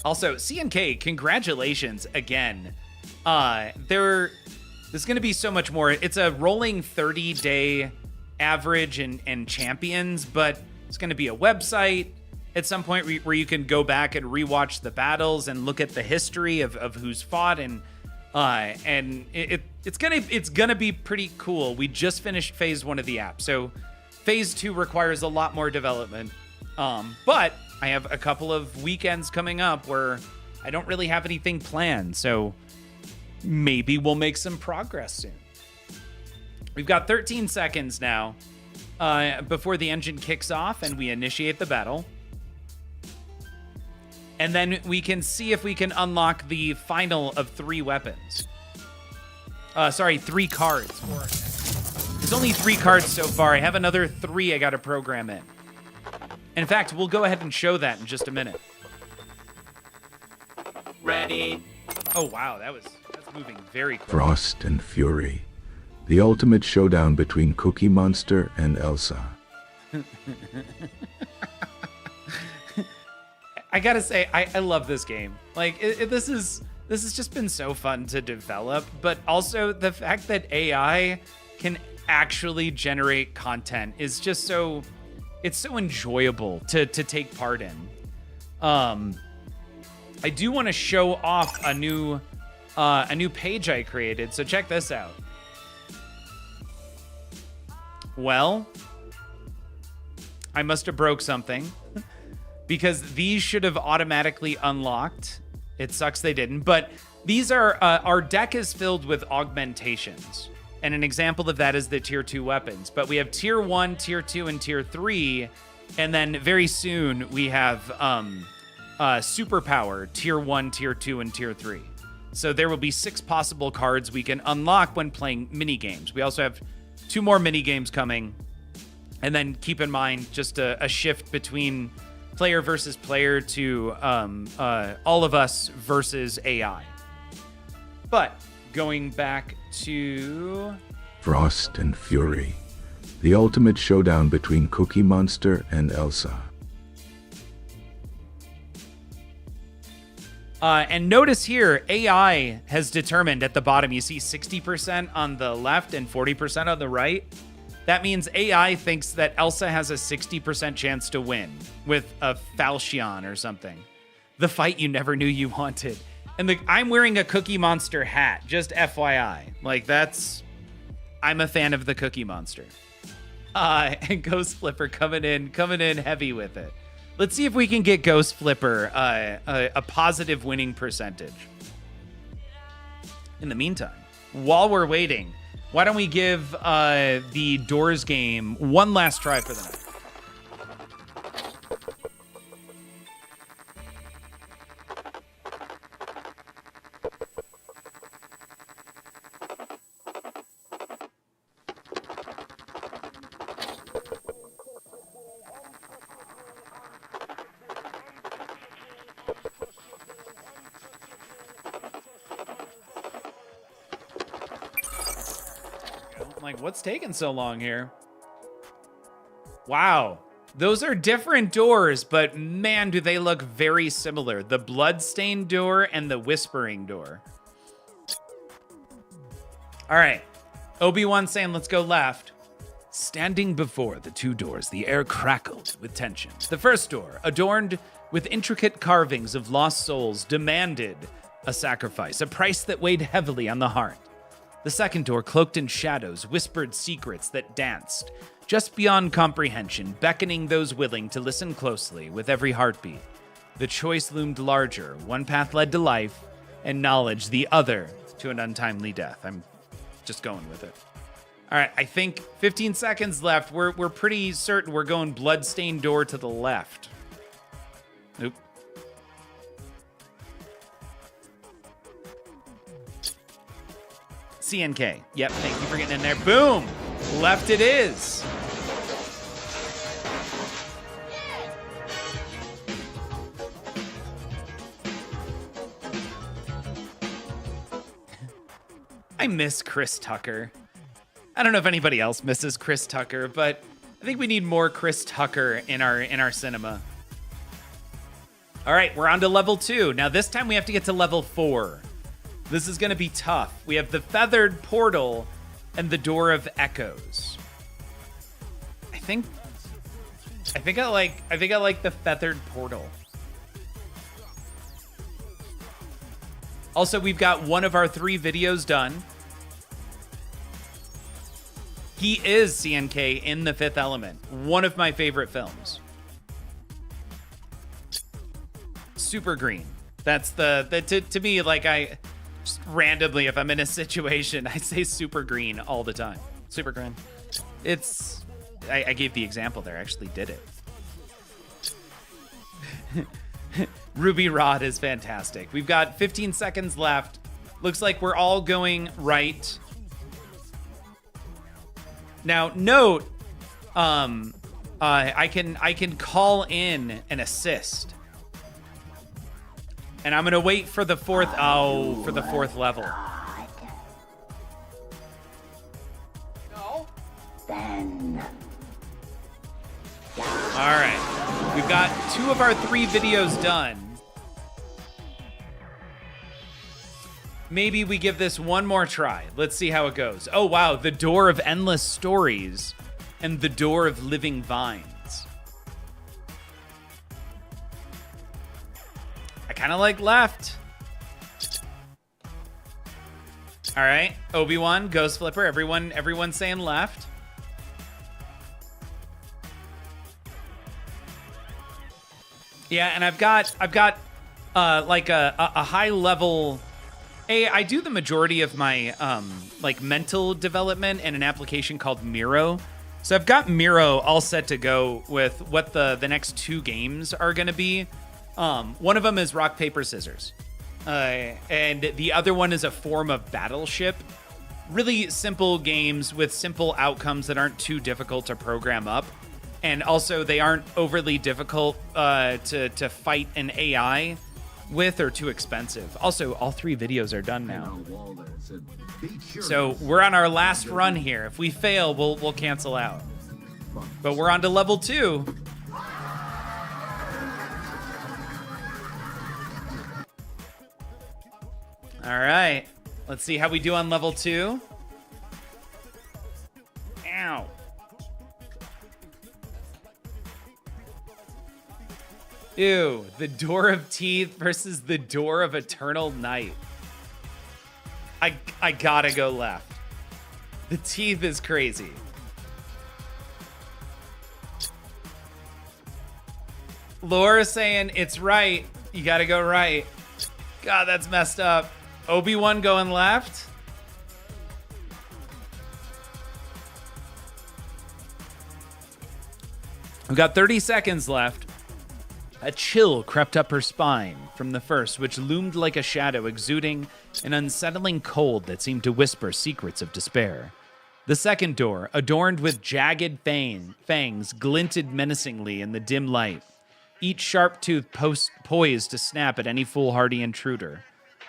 Also, CNK, congratulations again. There's going to be so much more. It's a rolling 30-day average and champions, but it's going to be a website. at some point where you can go back and rewatch the battles and look at the history of who's fought, and it's gonna be pretty cool. We just finished phase 1 of the app, so phase 2 requires a lot more development. But I have a couple of weekends coming up where I don't really have anything planned, so maybe we'll make some progress soon. We've got 13 seconds now before the engine kicks off and we initiate the battle. And then we can see if we can unlock the final of 3 weapons. 3 cards. There's only 3 cards so far. I have another 3 I got to program in. In fact, we'll go ahead and show that in just a minute. Ready. Oh, wow. That's moving very quick. Frost and Fury. The ultimate showdown between Cookie Monster and Elsa. I gotta say, I love this game. Like, this has just been so fun to develop, but also the fact that AI can actually generate content is just so, it's so enjoyable to take part in. I do want to show off a new page I created, so check this out. Well, I must have broke something because these should have automatically unlocked. It sucks they didn't, but these are, our deck is filled with augmentations. And an example of that is the tier 2 weapons. But we have tier 1, tier 2, and tier 3. And then very soon we have superpower, tier 1, tier 2, and tier 3. So there will be 6 possible cards we can unlock when playing mini games. We also have 2 more mini games coming. And then keep in mind just a shift between player versus player to all of us versus AI. But going back to Frost and Fury. The ultimate showdown between Cookie Monster and Elsa. And notice here, AI has determined at the bottom, you see 60% on the left and 40% on the right. That means AI thinks that Elsa has a 60% chance to win with a falchion or something. The fight you never knew you wanted. And I'm wearing a Cookie Monster hat, just FYI. Like, I'm a fan of the Cookie Monster. And Ghost Flipper coming in heavy with it. Let's see if we can get Ghost Flipper a positive winning percentage. In the meantime, while we're waiting, why don't we give the Doors game one last try for the night? Like, what's taking so long here? Wow. Those are different doors, but man, do they look very similar. The bloodstained door and the whispering door. All right. Obi-Wan saying, let's go left. Standing before the 2 doors, the air crackled with tension. The first door, adorned with intricate carvings of lost souls, demanded a sacrifice, a price that weighed heavily on the heart. The second door, cloaked in shadows, whispered secrets that danced just beyond comprehension, beckoning those willing to listen closely with every heartbeat. The choice loomed larger. One path led to life and knowledge, the other to an untimely death. I'm just going with it. All right, I think 15 seconds left. We're pretty certain we're going bloodstained door to the left. Nope. CNK. Yep, thank you for getting in there. Boom! Left it is. I miss Chris Tucker. I don't know if anybody else misses Chris Tucker, but I think we need more Chris Tucker in our cinema. All right, we're on to level 2. Now this time we have to get to level 4. This is going to be tough. We have the Feathered Portal and the Door of Echoes. I think I think I like the feathered portal. Also, we've got one of our 3 videos done. He is CNK in The Fifth Element, one of my favorite films. Super green. That's to me, like, I just randomly, if I'm in a situation, I say super green all the time. Super green. It's, I gave the example there, I actually did it. Ruby Rod is fantastic. We've got 15 seconds left. Looks like we're all going right. Now, note, I can call in an assist. And I'm gonna wait for the fourth level. No. Then. All right, we've got 2 of our 3 videos done. Maybe we give this one more try. Let's see how it goes. Oh wow, the Door of Endless Stories and the Door of Living Vines. I kind of like left. All right, Obi-Wan, Ghost Flipper, everyone saying left. Yeah, and I've got like a high level. I do the majority of my like mental development in an application called Miro. So I've got Miro all set to go with what the next 2 games are going to be. One of them is Rock, Paper, Scissors. And the other one is a form of Battleship. Really simple games with simple outcomes that aren't too difficult to program up. And also they aren't overly difficult to fight an AI with or too expensive. Also, all 3 videos are done now. So we're on our last run here. If we fail, we'll cancel out. But we're on to level 2. All right. Let's see how we do on level 2. Ow. Ew, the Door of Teeth versus the Door of Eternal Night. I gotta go left. The teeth is crazy. Laura saying it's right. You gotta go right. God, that's messed up. Obi-Wan going left. We've got 30 seconds left. A chill crept up her spine from the first, which loomed like a shadow, exuding an unsettling cold that seemed to whisper secrets of despair. The second door, adorned with jagged fangs, glinted menacingly in the dim light, each sharp tooth poised to snap at any foolhardy intruder.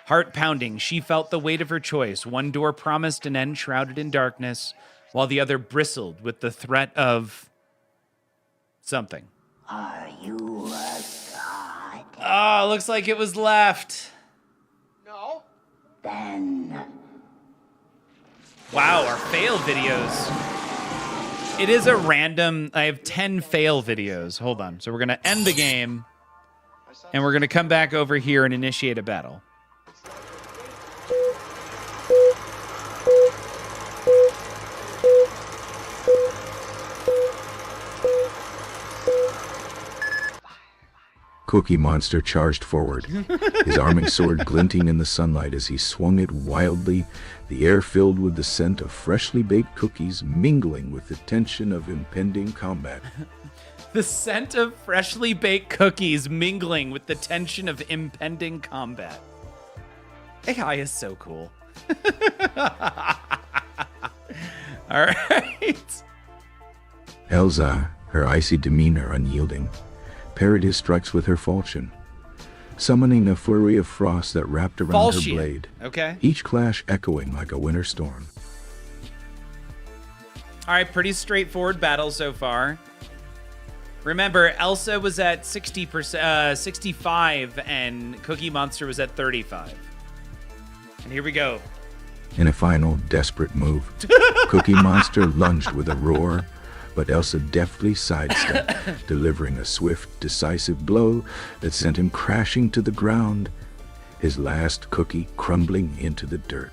Heart pounding, she felt the weight of her choice. One door promised an end shrouded in darkness, while the other bristled with the threat of something. Are you a god? Oh, looks like it was left. No. Then. Wow, our fail videos. It is a random, I have 10 fail videos. Hold on. So we're going to end the game, and we're going to come back over here and initiate a battle. Cookie Monster charged forward, his arming sword glinting in the sunlight as he swung it wildly, the air filled with the scent of freshly baked cookies mingling with the tension of impending combat. The scent of freshly baked cookies mingling with the tension of impending combat. AI is so cool. All right. Elsa, her icy demeanor unyielding, parried his strikes with her falchion, summoning a flurry of frost that wrapped around her blade. Okay. Each clash echoing like a winter storm. All right, pretty straightforward battle so far. Remember, Elsa was at 65, and Cookie Monster was at 35. And here we go. In a final, desperate move, Cookie Monster lunged with a roar, but Elsa deftly sidestepped, delivering a swift, decisive blow that sent him crashing to the ground, his last cookie crumbling into the dirt.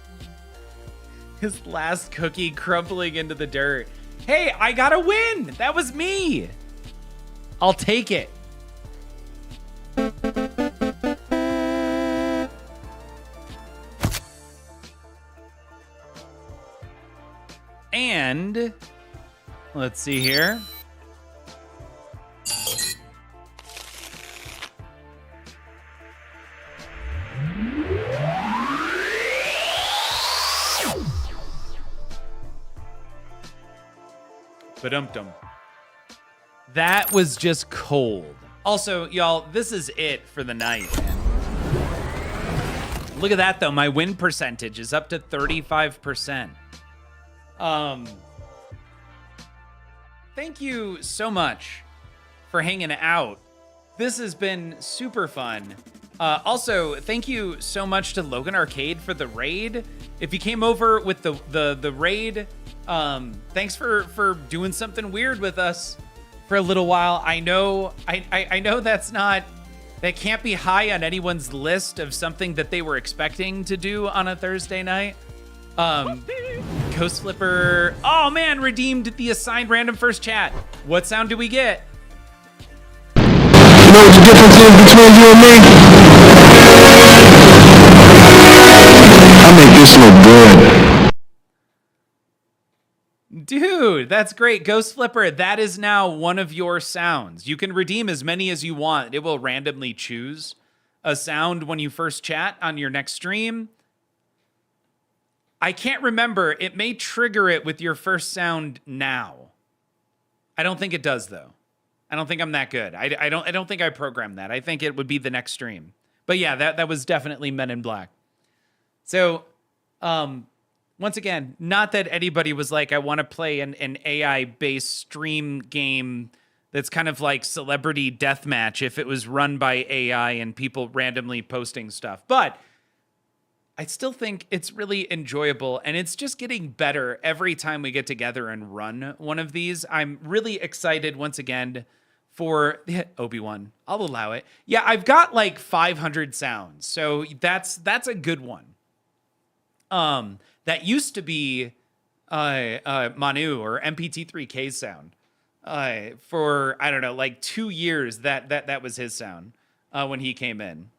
His last cookie crumbling into the dirt. Hey, I got a win! That was me! I'll take it. And let's see here. Ba-dum-dum. That was just cold. Also, y'all, this is it for the night, man. Look at that, though. My win percentage is up to 35%. Thank you so much for hanging out. This has been super fun. Also, thank you so much to Logan Arcade for the raid. If you came over with the raid, thanks for doing something weird with us for a little while. I know that can't be high on anyone's list of something that they were expecting to do on a Thursday night. Ghost Flipper, oh man, redeemed the assigned random first chat. What sound do we get? You know what the difference is between you and me? I make this look good. Dude, that's great. Ghost Flipper, that is now one of your sounds. You can redeem as many as you want. It will randomly choose a sound when you first chat on your next stream. I can't remember. It may trigger it with your first sound now. I don't think it does, though. I don't think I'm that good. I don't think I programmed that. I think it would be the next stream. But yeah, that was definitely Men in Black. So, once again, not that anybody was like, I want to play an AI-based stream game that's kind of like Celebrity Deathmatch if it was run by AI and people randomly posting stuff. But I still think it's really enjoyable, and it's just getting better every time we get together and run one of these. I'm really excited once again for Obi-Wan. I'll allow it. Yeah, I've got like 500 sounds, so that's a good one. That used to be Manu or MPT3K's sound. For I don't know, like 2 years that was his sound when he came in.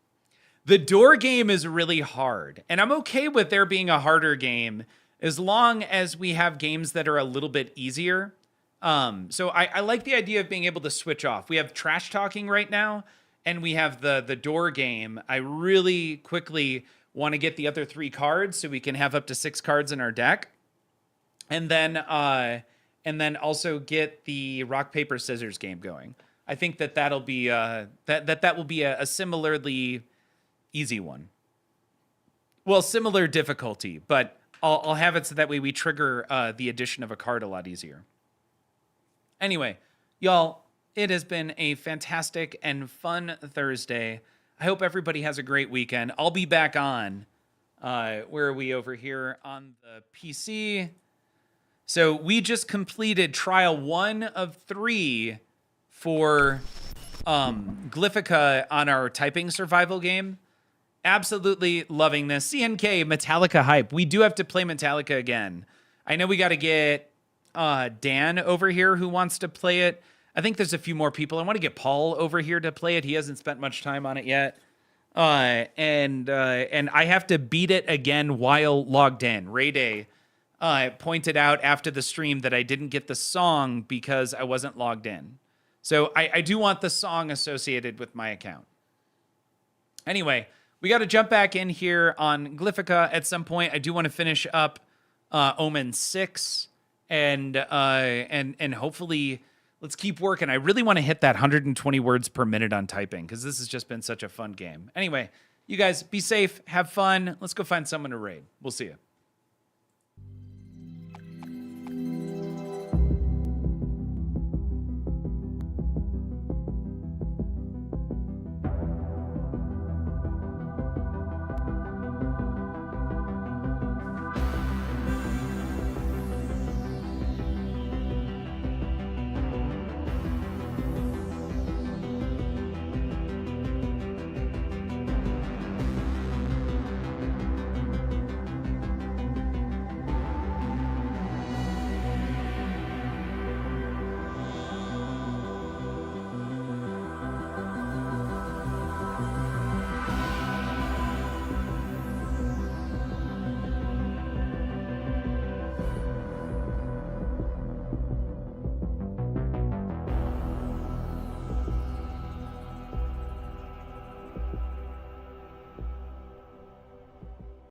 The door game is really hard, and I'm okay with there being a harder game as long as we have games that are a little bit easier. So I like the idea of being able to switch off. We have trash talking right now, and we have the door game. I really quickly want to get the other 3 cards so we can have up to 6 cards in our deck, and then also get the rock paper scissors game going. I think that'll be that will be a similarly easy one. Well, similar difficulty, but I'll have it so that way we trigger the addition of a card a lot easier. Anyway, y'all, it has been a fantastic and fun Thursday. I hope everybody has a great weekend. I'll be back on, where are we over here on the PC? So we just completed trial 1 of 3 for Glyphica on our typing survival game. Absolutely loving this. CNK, Metallica hype. We do have to play Metallica again. I know we got to get Dan over here who wants to play it. I think there's a few more people. I want to get Paul over here to play it. He hasn't spent much time on it yet. And I have to beat it again while logged in. Ray Day pointed out after the stream that I didn't get the song because I wasn't logged in. So I do want the song associated with my account. Anyway, we got to jump back in here on Glyphica at some point. I do want to finish up Omen 6 and hopefully let's keep working. I really want to hit that 120 words per minute on typing because this has just been such a fun game. Anyway, you guys be safe, have fun. Let's go find someone to raid. We'll see you.